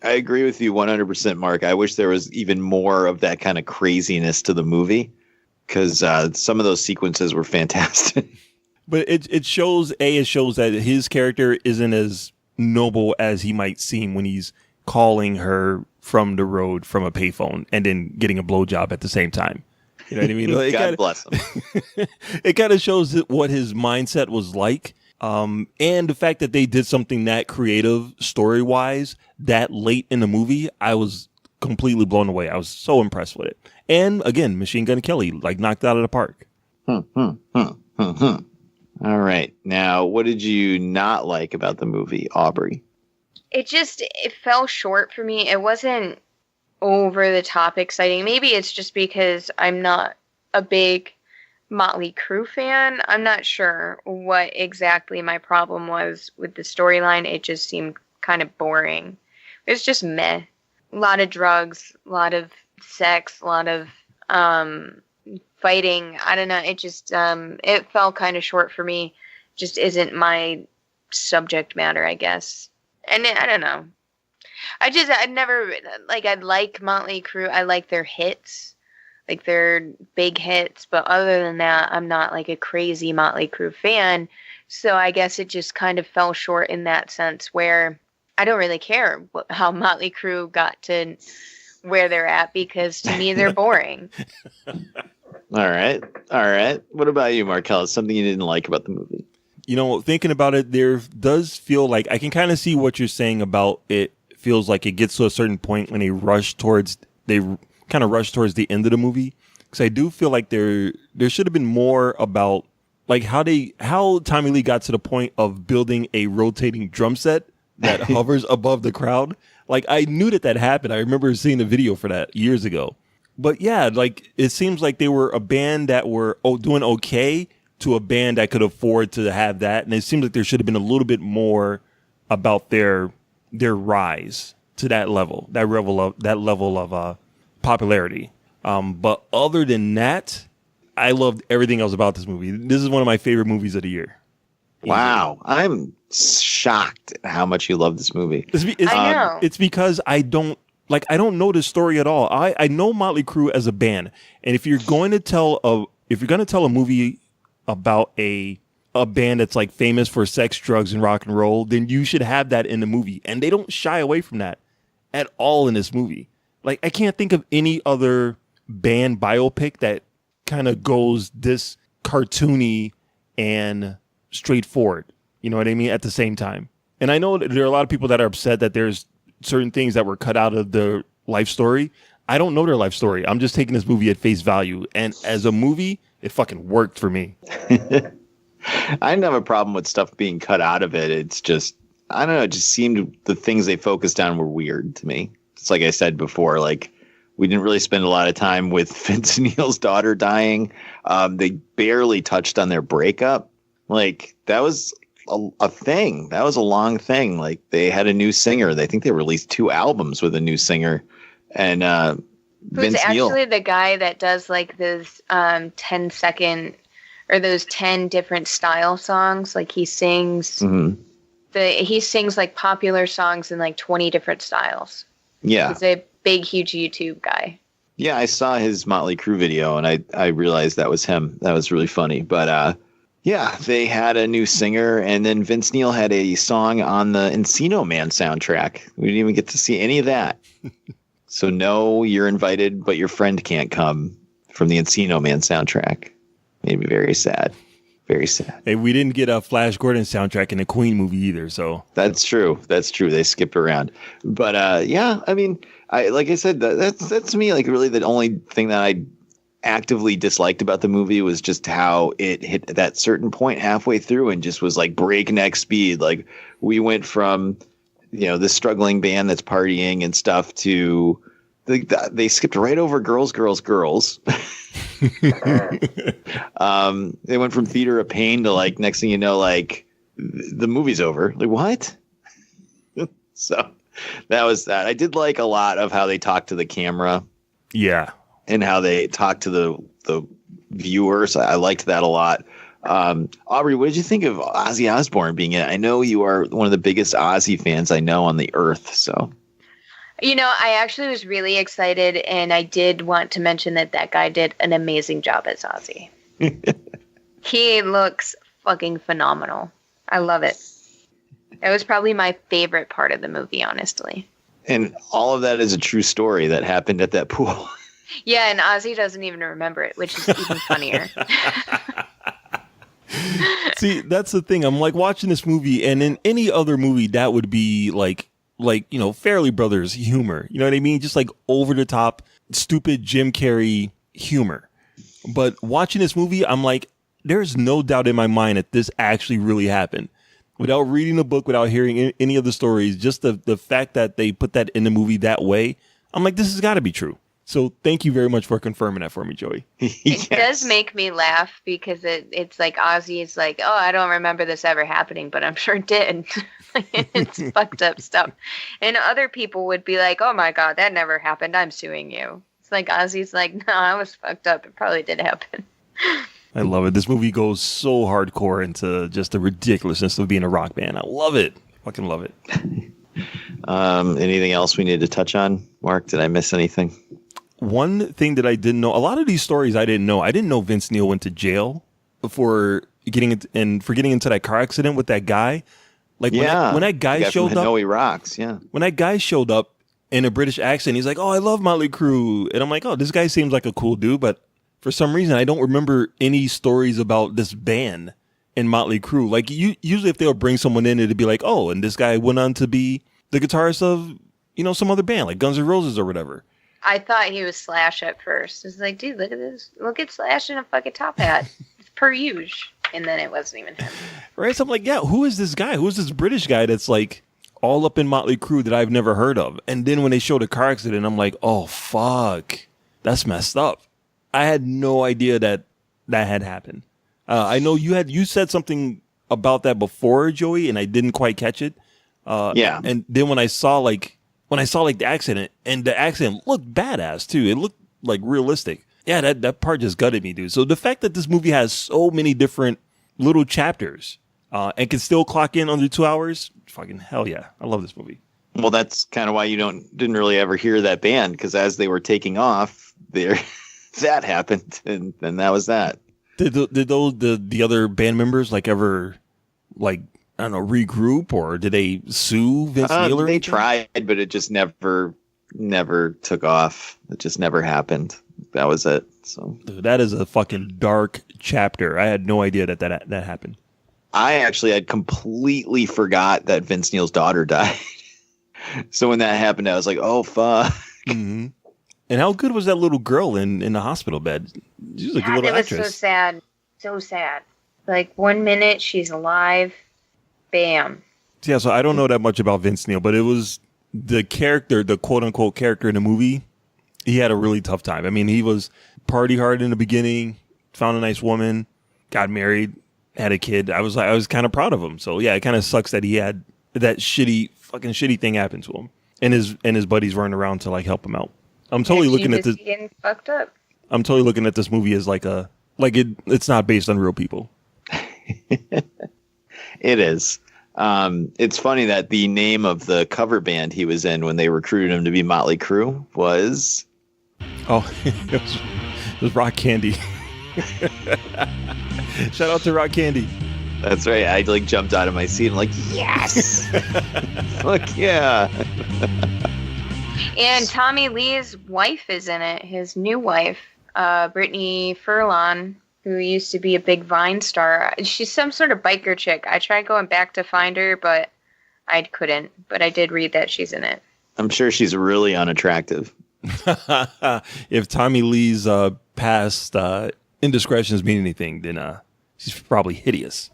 agree with you 100%, Mark. I wish there was even more of that kind of craziness to the movie because some of those sequences were fantastic. But it shows that his character isn't as noble as he might seem when he's calling her from the road from a payphone and then getting a blowjob at the same time. You know what I mean? Like, God bless him. It kind of shows what his mindset was like. And the fact that they did something that creative story-wise that late in the movie, I was completely blown away. I was so impressed with it. And again, Machine Gun Kelly, like, knocked it out of the park. All right. Now, what did you not like about the movie, Aubrey? It fell short for me. It wasn't over the top exciting. Maybe it's just because I'm not a big Motley Crue fan. I'm not sure what exactly my problem was with the storyline. It just seemed kind of boring. It was just meh. A lot of drugs, a lot of sex, a lot of fighting. I don't know. It just it fell kind of short for me. Just isn't my subject matter, I guess. And I don't know. I'd never, like, I like Motley Crue. I like their hits, like their big hits. But other than that, I'm not like a crazy Motley Crue fan. So I guess it just kind of fell short in that sense where I don't really care how Motley Crue got to where they're at because to me, they're boring. All right. What about you, Markel? Something you didn't like about the movie? You know, thinking about it, there does feel like I can kind of see what you're saying about it. Feels like it gets to a certain point when they kind of rush towards the end of the movie. Because I do feel like there should have been more about like how Tommy Lee got to the point of building a rotating drum set that hovers above the crowd. Like, I knew that happened. I remember seeing the video for that years ago. But yeah, like, it seems like they were a band that were doing okay to a band that could afford to have that. And it seems like there should have been a little bit more about their rise to that level of popularity. But other than that, I loved everything else about this movie. This is one of my favorite movies of the year. Wow. I'm shocked at how much you love this movie. I know. It's because I don't know the story at all. I know Motley Crue as a band. And if you're going to tell a movie about a band that's like famous for sex, drugs, and rock and roll, then you should have that in the movie. And they don't shy away from that at all in this movie. Like, I can't think of any other band biopic that kind of goes this cartoony and straightforward. You know what I mean? At the same time. And I know that there are a lot of people that are upset that there's certain things that were cut out of their life story. I don't know their life story. I'm just taking this movie at face value. And as a movie, it fucking worked for me. I didn't have a problem with stuff being cut out of it. It's just, I don't know, it just seemed the things they focused on were weird to me. It's like I said before, like, we didn't really spend a lot of time with Vince Neil's daughter dying. They barely touched on their breakup. Like, that was a thing. That was a long thing. Like, they had a new singer. I think they released 2 albums with a new singer. And Who's Vince Neil. actually the guy that does like those 10-second or those 10 different style songs. Like, he sings he sings like popular songs in like 20 different styles. Yeah. He's a big, huge YouTube guy. Yeah, I saw his Motley Crue video and I realized that was him. That was really funny. But yeah, they had a new singer, and then Vince Neil had a song on the Encino Man soundtrack. We didn't even get to see any of that. So no, you're invited, but your friend can't come from the Encino Man soundtrack. Made me very sad. Very sad. Hey, we didn't get a Flash Gordon soundtrack in the Queen movie either, so. That's true. They skipped around. But yeah, I mean, like I said, that's me, like, really the only thing that I actively disliked about the movie was just how it hit that certain point halfway through and just was like breakneck speed. Like, we went from, you know, this struggling band that's partying and stuff to they skipped right over girls. They went from Theater of Pain to, like, next thing you know, like, the movie's over. Like, what? So that was that. I did like a lot of how they talked to the camera. Yeah. And how they talked to the viewers. I liked that a lot. Aubrey, what did you think of Ozzy Osbourne being in it? I know you are one of the biggest Ozzy fans I know on the earth. So, you know, I actually was really excited, and I did want to mention that guy did an amazing job as Ozzy. He looks fucking phenomenal. I love it. It was probably my favorite part of the movie, honestly. And all of that is a true story that happened at that pool. Yeah, and Ozzy doesn't even remember it, which is even funnier. See, that's the thing. I'm like watching this movie, and in any other movie, that would be like Fairley Brothers humor. You know what I mean? Just like over the top, stupid Jim Carrey humor. But watching this movie, I'm like, there's no doubt in my mind that this actually really happened. Without reading the book, without hearing any of the stories, just the fact that they put that in the movie that way, I'm like, this has got to be true. So thank you very much for confirming that for me, Joey. It does make me laugh because it's like Ozzy is like, oh, I don't remember this ever happening, but I'm sure it did. It's fucked up stuff. And other people would be like, oh my God, that never happened. I'm suing you. It's like Ozzy's like, no, I was fucked up. It probably did happen. I love it. This movie goes so hardcore into just the ridiculousness of being a rock band. I love it. Fucking love it. Anything else we need to touch on, Mark? Did I miss anything? One thing that I didn't know, a lot of these stories I didn't know. I didn't know Vince Neil went to jail for getting into that car accident with that guy. Like when that guy showed up, Hanoi Rocks, yeah. When that guy showed up in a British accent, he's like, "Oh, I love Motley Crue," and I'm like, "Oh, this guy seems like a cool dude," but for some reason, I don't remember any stories about this band in Motley Crue. Like usually, if they'll bring someone in, it'd be like, "Oh, and this guy went on to be the guitarist of some other band, like Guns N' Roses or whatever." I thought he was Slash at first. It's like, dude, look at this. Look at Slash in a fucking top hat. It's per usual. And then it wasn't even him. Right? So I'm like, yeah, who is this guy? Who is this British guy that's like all up in Motley Crue that I've never heard of? And then when they showed a car accident, I'm like, oh, fuck. That's messed up. I had no idea that had happened. I know you said something about that before, Joey, and I didn't quite catch it. Yeah. And then when I saw the accident, and the accident looked badass too. It looked like realistic. Yeah, that part just gutted me, dude. So the fact that this movie has so many different little chapters and can still clock in under 2 hours, fucking hell yeah. I love this movie. Well, that's kind of why you didn't really ever hear that band, because as they were taking off, that happened, and that was that. Did the other band members ever I don't know, regroup, or did they sue Vince Neil? They tried, but it just never took off. It just never happened. That was it. So dude, that is a fucking dark chapter. I had no idea that happened. I actually had completely forgot that Vince Neil's daughter died. So when that happened, I was like, oh fuck. Mm-hmm. And how good was that little girl in the hospital bed? She was a good little actress. It was so sad. So sad. Like 1 minute she's alive. Bam. Yeah, so I don't know that much about Vince Neil, but it was the character, the quote-unquote character in the movie, he had a really tough time. I mean, he was party hard in the beginning, found a nice woman, got married, had a kid. I was kind of proud of him. So, yeah, it kind of sucks that he had that shitty thing happen to him. And his buddies weren't around to, help him out. I'm totally looking at this. Getting fucked up. I'm totally looking at this movie as it's not based on real people. It is. It's funny that the name of the cover band he was in when they recruited him to be Motley Crue was... Oh, it was Rock Candy. Shout out to Rock Candy. That's right. I jumped out of my seat and yes! Look, yeah. And Tommy Lee's wife is in it. His new wife, Brittany Furlan, who used to be a big Vine star. She's some sort of biker chick. I tried going back to find her, but I couldn't. But I did read that she's in it. I'm sure she's really unattractive. If Tommy Lee's past indiscretions mean anything, then she's probably hideous.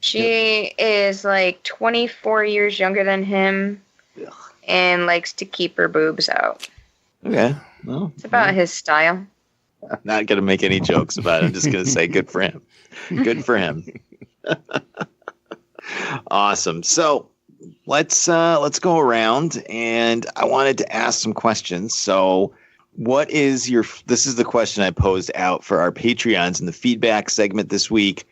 She is 24 years younger than him and likes to keep her boobs out. Okay. Well, it's about his style. I'm not going to make any jokes about it. I'm just going to say good for him. Good for him. Awesome. So let's go around, and I wanted to ask some questions. So this is the question I posed out for our Patreons in the feedback segment this week.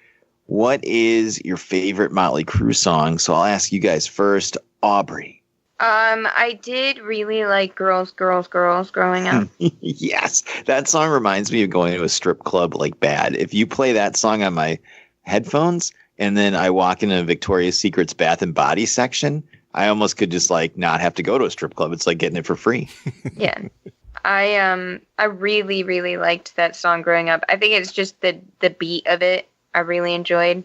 What is your favorite Motley Crue song? So I'll ask you guys first. Aubrey. I did really like Girls, Girls, Girls growing up. Yes. That song reminds me of going to a strip club bad. If you play that song on my headphones, and then I walk into Victoria's Secret's Bath and Body section, I almost could just like not have to go to a strip club. It's like getting it for free. Yeah. I really, really liked that song growing up. I think it's just the beat of it I really enjoyed.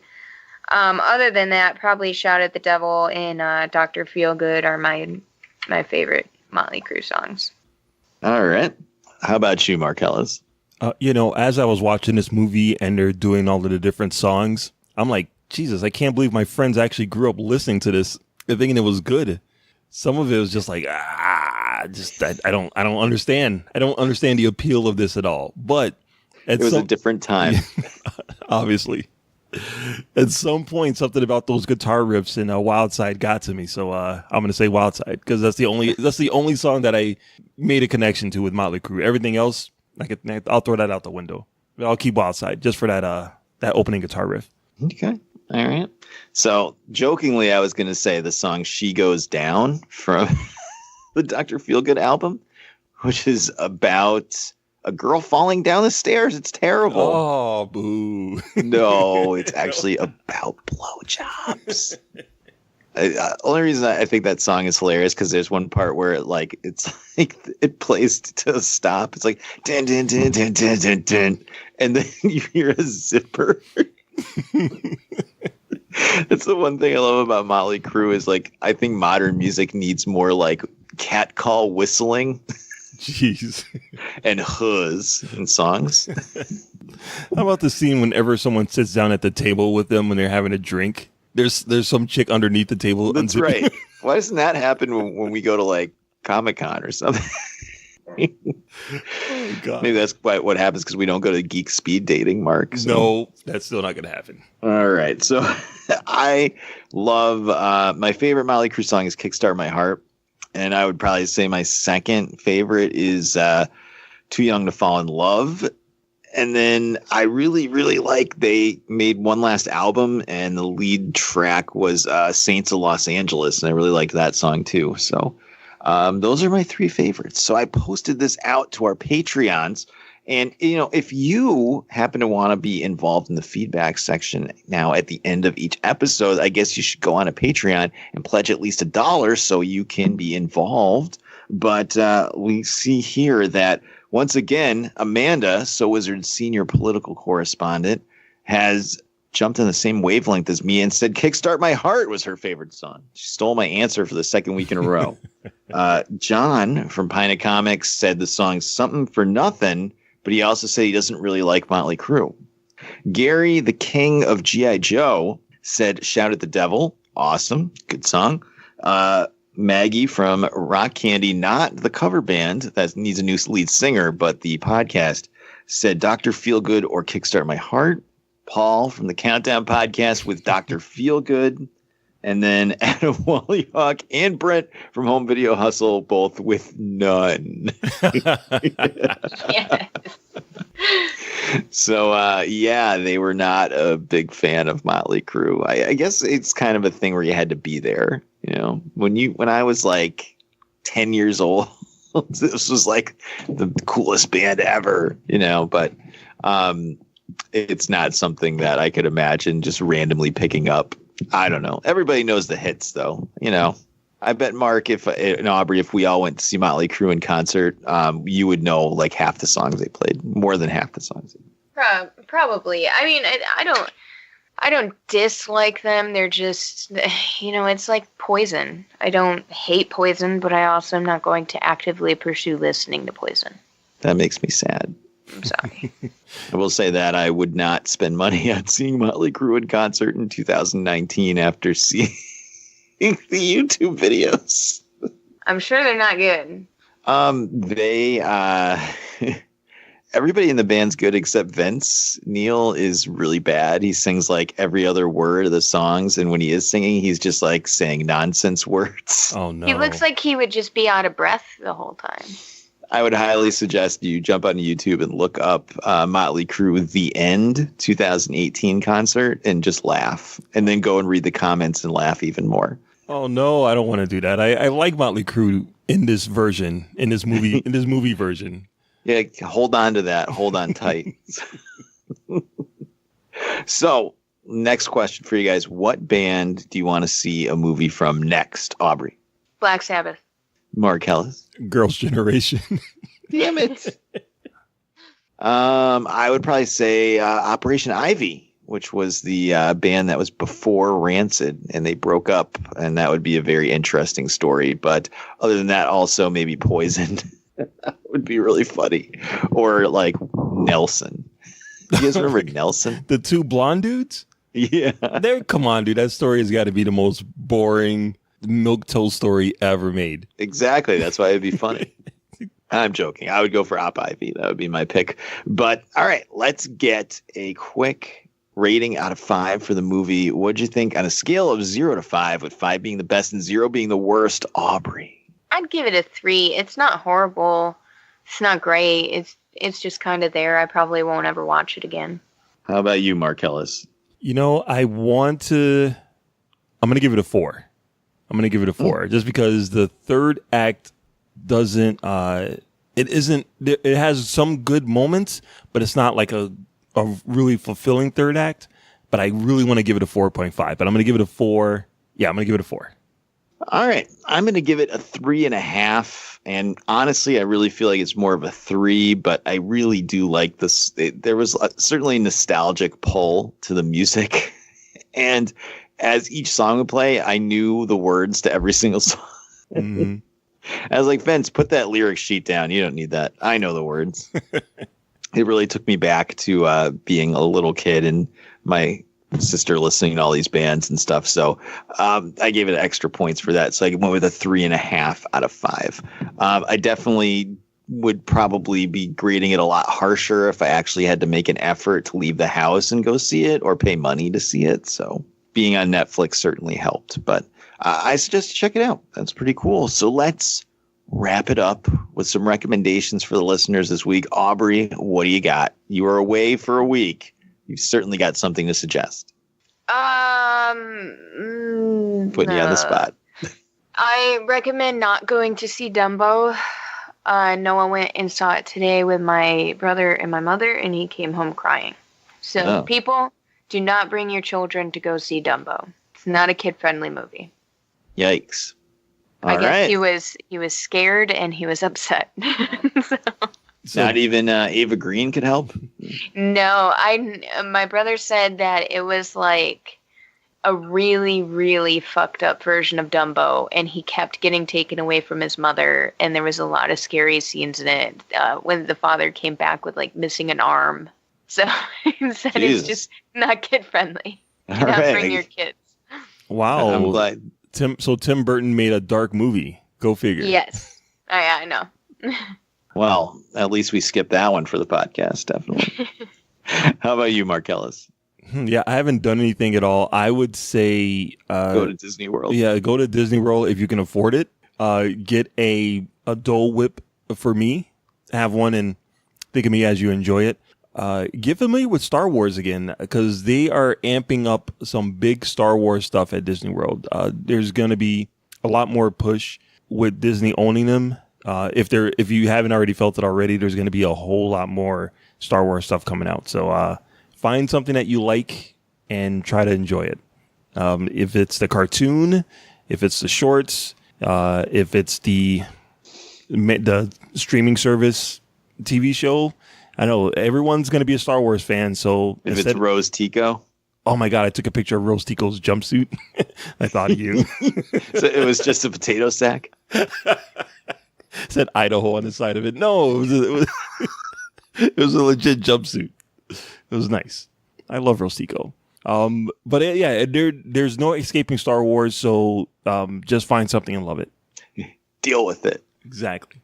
Other than that, probably Shout at the Devil and Dr. Feelgood are my favorite Motley Crue songs. All right. How about you, Marcellus? As I was watching this movie and they're doing all of the different songs, I'm like, Jesus, I can't believe my friends actually grew up listening to this and thinking it was good. Some of it was just like, I don't understand. I don't understand the appeal of this at all. But it was a different time. Obviously. At some point, something about those guitar riffs in Wild Side got to me. So I'm going to say Wild Side because that's the only song that I made a connection to with Motley Crue. Everything else, I'll throw that out the window. I'll keep Wild Side just for that opening guitar riff. Okay. All right. So jokingly, I was going to say the song She Goes Down from the Dr. Feelgood album, which is about a girl falling down the stairs. It's terrible. Oh, boo. No, it's actually about blowjobs. Only reason I think that song is hilarious because there's one part where it plays to stop. It's like dun, dun, dun, dun, dun, dun, dun, and then you hear a zipper. That's the one thing I love about Motley Crue is like I think modern music needs more like cat call whistling. Jeez. And huzz in songs. How about the scene whenever someone sits down at the table with them when they're having a drink? There's some chick underneath the table. That's right. Why doesn't that happen when we go to like Comic-Con or something? Oh, God. Maybe that's what happens because we don't go to geek speed dating, Mark. So. No, that's still not going to happen. All right. So I love my favorite Motley Crue song is Kickstart My Heart. And I would probably say my second favorite is Too Young to Fall in Love. And then I really, really like they made one last album and the lead track was Saints of Los Angeles. And I really liked that song too. So those are my three favorites. So I posted this out to our Patreons. And, if you happen to want to be involved in the feedback section now at the end of each episode, I guess you should go on a Patreon and pledge at least $1 so you can be involved. But we see here that once again, Amanda, So Wizard's senior political correspondent, has jumped on the same wavelength as me and said Kickstart My Heart was her favorite song. She stole my answer for the second week in a row. John from Pina Comics said the song Something for Nothing, but he also said he doesn't really like Motley Crue. Gary, the king of G.I. Joe, said Shout at the Devil. Awesome. Good song. Maggie from Rock Candy, not the cover band that needs a new lead singer, but the podcast, said Dr. Feelgood or Kickstart My Heart. Paul from the Countdown Podcast with Dr. Feelgood. And then Adam Wallyhawk and Brent from Home Video Hustle, both with none. Yes. So, they were not a big fan of Motley Crue. I guess it's kind of a thing where you had to be there. When I was like 10 years old, this was like the coolest band ever, but it's not something that I could imagine just randomly picking up. I don't know. Everybody knows the hits, though. I bet, Mark, and Aubrey, if we all went to see Motley Crue in concert, you would know like half the songs they played, more than half the songs. Probably. I mean, I don't dislike them. They're just, it's like Poison. I don't hate Poison, but I also am not going to actively pursue listening to Poison. That makes me sad. I'm sorry. I will say that I would not spend money on seeing Motley Crue in concert in 2019 after seeing the YouTube videos. I'm sure they're not good. Everybody in the band's good except Vince. Neil is really bad. He sings like every other word of the songs, and when he is singing, he's just like saying nonsense words. Oh no. He looks like he would just be out of breath the whole time. I would highly suggest you jump on YouTube and look up Motley Crue The End 2018 concert and just laugh, and then go and read the comments and laugh even more. Oh no, I don't want to do that. I like Motley Crue in this version, in this movie version. Yeah, hold on to that. Hold on tight. So next question for you guys. What band do you want to see a movie from next, Aubrey? Black Sabbath. Mark Ellis? Girls' Generation. Damn it. I would probably say Operation Ivy, which was the band that was before Rancid, and they broke up, and that would be a very interesting story. But other than that, also maybe Poison. That would be really funny. Or like Nelson. You guys remember Nelson? The two blonde dudes? Yeah. Come on, dude. That story has got to be the most boring milquetoast story ever made. Exactly. That's why it'd be funny. I'm joking. I would go for Op Ivy. That would be my pick. But all right, let's get a quick rating out of 5 for the movie. What'd you think on a scale of 0 to 5, with 5 being the best and 0 being the worst? Aubrey. I'd give it a 3. It's not horrible. It's not great. It's just kind of there. I probably won't ever watch it again. How about you, Mark Ellis? I'm going to give it a 4. I'm going to give it a 4 just because the third act doesn't, it has some good moments, but it's not like a really fulfilling third act. But I really want to give it a 4.5, but I'm going to give it a 4. Yeah, I'm going to give it a 4. All right. I'm going to give it a 3.5. And honestly, I really feel like it's more of a 3, but I really do like this. There was certainly a nostalgic pull to the music. And as each song would play, I knew the words to every single song. Mm-hmm. I was like, Vince, put that lyric sheet down. You don't need that. I know the words. It really took me back to being a little kid and my sister listening to all these bands and stuff. So I gave it extra points for that. So I went with a 3.5 out of 5. I definitely would probably be grading it a lot harsher if I actually had to make an effort to leave the house and go see it or pay money to see it. So being on Netflix certainly helped, but I suggest check it out. That's pretty cool. So let's wrap it up with some recommendations for the listeners this week. Aubrey, what do you got? You were away for a week. You've certainly got something to suggest. Putting you on the spot. I recommend not going to see Dumbo. Noah went and saw it today with my brother and my mother, and he came home crying. So people, do not bring your children to go see Dumbo. It's not a kid-friendly movie. Yikes. I guess he was scared and he was upset. Not even Ava Green could help? No, my brother said that it was like a really, really fucked up version of Dumbo, and he kept getting taken away from his mother, and there was a lot of scary scenes in it when the father came back with like missing an arm. So he said it's just not kid friendly. Do not bring your kids. Wow. I'm glad. Tim Burton made a dark movie. Go figure. Yes. I know. Well, at least we skipped that one for the podcast, definitely. How about you, Mark Ellis? Yeah, I haven't done anything at all. I would say go to Disney World. Yeah, go to Disney World if you can afford it. Get a Dole Whip for me. Have one and think of me as you enjoy it. Get familiar with Star Wars again, because they are amping up some big Star Wars stuff at Disney World. There's going to be a lot more push with Disney owning them. If you haven't already felt it already, there's going to be a whole lot more Star Wars stuff coming out. So find something that you like and try to enjoy it. If it's the cartoon, if it's the shorts, if it's the streaming service TV show, I know everyone's going to be a Star Wars fan. So if it's Rose Tico. Oh my God, I took a picture of Rose Tico's jumpsuit. I thought of you. So it was just a potato sack? Said Idaho on the side of it. No, it was a legit jumpsuit. It was nice. I love Rose Tico. But yeah, there's no escaping Star Wars, so just find something and love it. Deal with it. Exactly.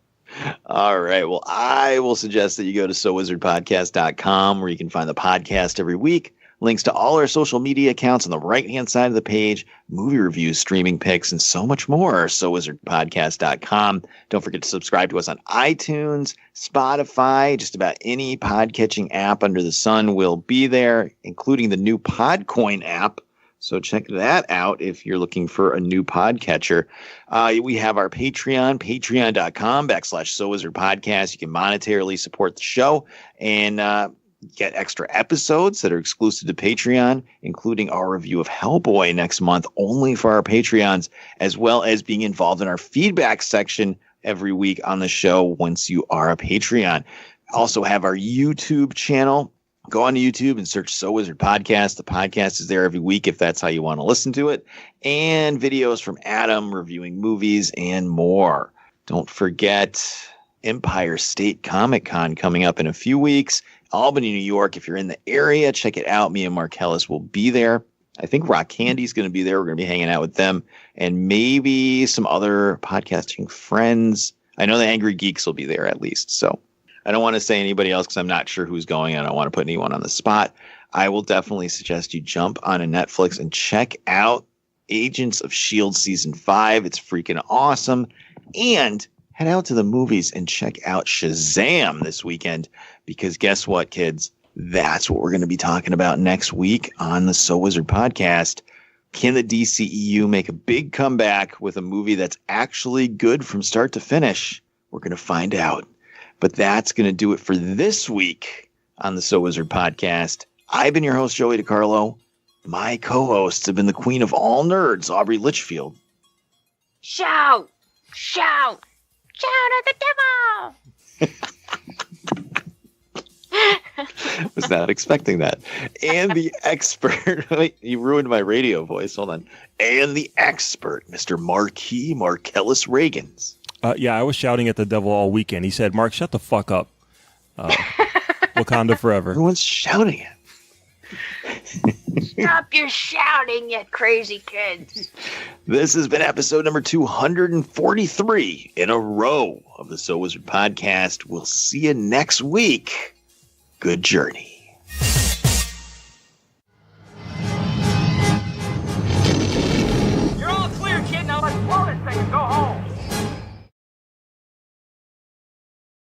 All right. Well, I will suggest that you go to SoWizardPodcast.com, where you can find the podcast every week. Links to all our social media accounts on the right-hand side of the page, movie reviews, streaming picks, and so much more. SoWizardPodcast.com. Don't forget to subscribe to us on iTunes, Spotify, just about any podcatching app under the sun will be there, including the new Podcoin app. So check that out if you're looking for a new podcatcher. We have our Patreon, patreon.com/SoWizardPodcast. You can monetarily support the show. And get extra episodes that are exclusive to Patreon, including our review of Hellboy next month, only for our Patreons, as well as being involved in our feedback section every week on the show once you are a Patreon. Also have our YouTube channel. Go on to YouTube and search So Wizard Podcast. The podcast is there every week if that's how you want to listen to it. And videos from Adam reviewing movies and more. Don't forget Empire State Comic Con coming up in a few weeks. Albany, New York. If you're in the area, check it out. Me and Marcellus will be there. I think Rock Candy's going to be there. We're going to be hanging out with them and maybe some other podcasting friends. I know the Angry Geeks will be there at least. So I don't want to say anybody else because I'm not sure who's going. I don't want to put anyone on the spot. I will definitely suggest you jump on a Netflix and check out Agents of S.H.I.E.L.D. Season 5. It's freaking awesome. And head out to the movies and check out Shazam this weekend, because guess what, kids? That's what we're going to be talking about next week on the So Wizard Podcast. Can the DCEU make a big comeback with a movie that's actually good from start to finish? We're going to find out. But that's going to do it for this week on the So Wizard Podcast. I've been your host, Joey DiCarlo. My co-hosts have been the queen of all nerds, Aubrey Litchfield. Shout! Shout! Shout at the devil! Was not expecting that. And the expert, wait, you ruined my radio voice. Hold on. And the expert, Mr. Marquis Marcellus Reagans. Yeah, I was shouting at the devil all weekend. He said, Mark, shut the fuck up. Wakanda forever. Everyone's shouting it. Stop your shouting, you crazy kids. This has been episode number 243 in a row of the So Wizard Podcast. We'll see you next week. Good journey.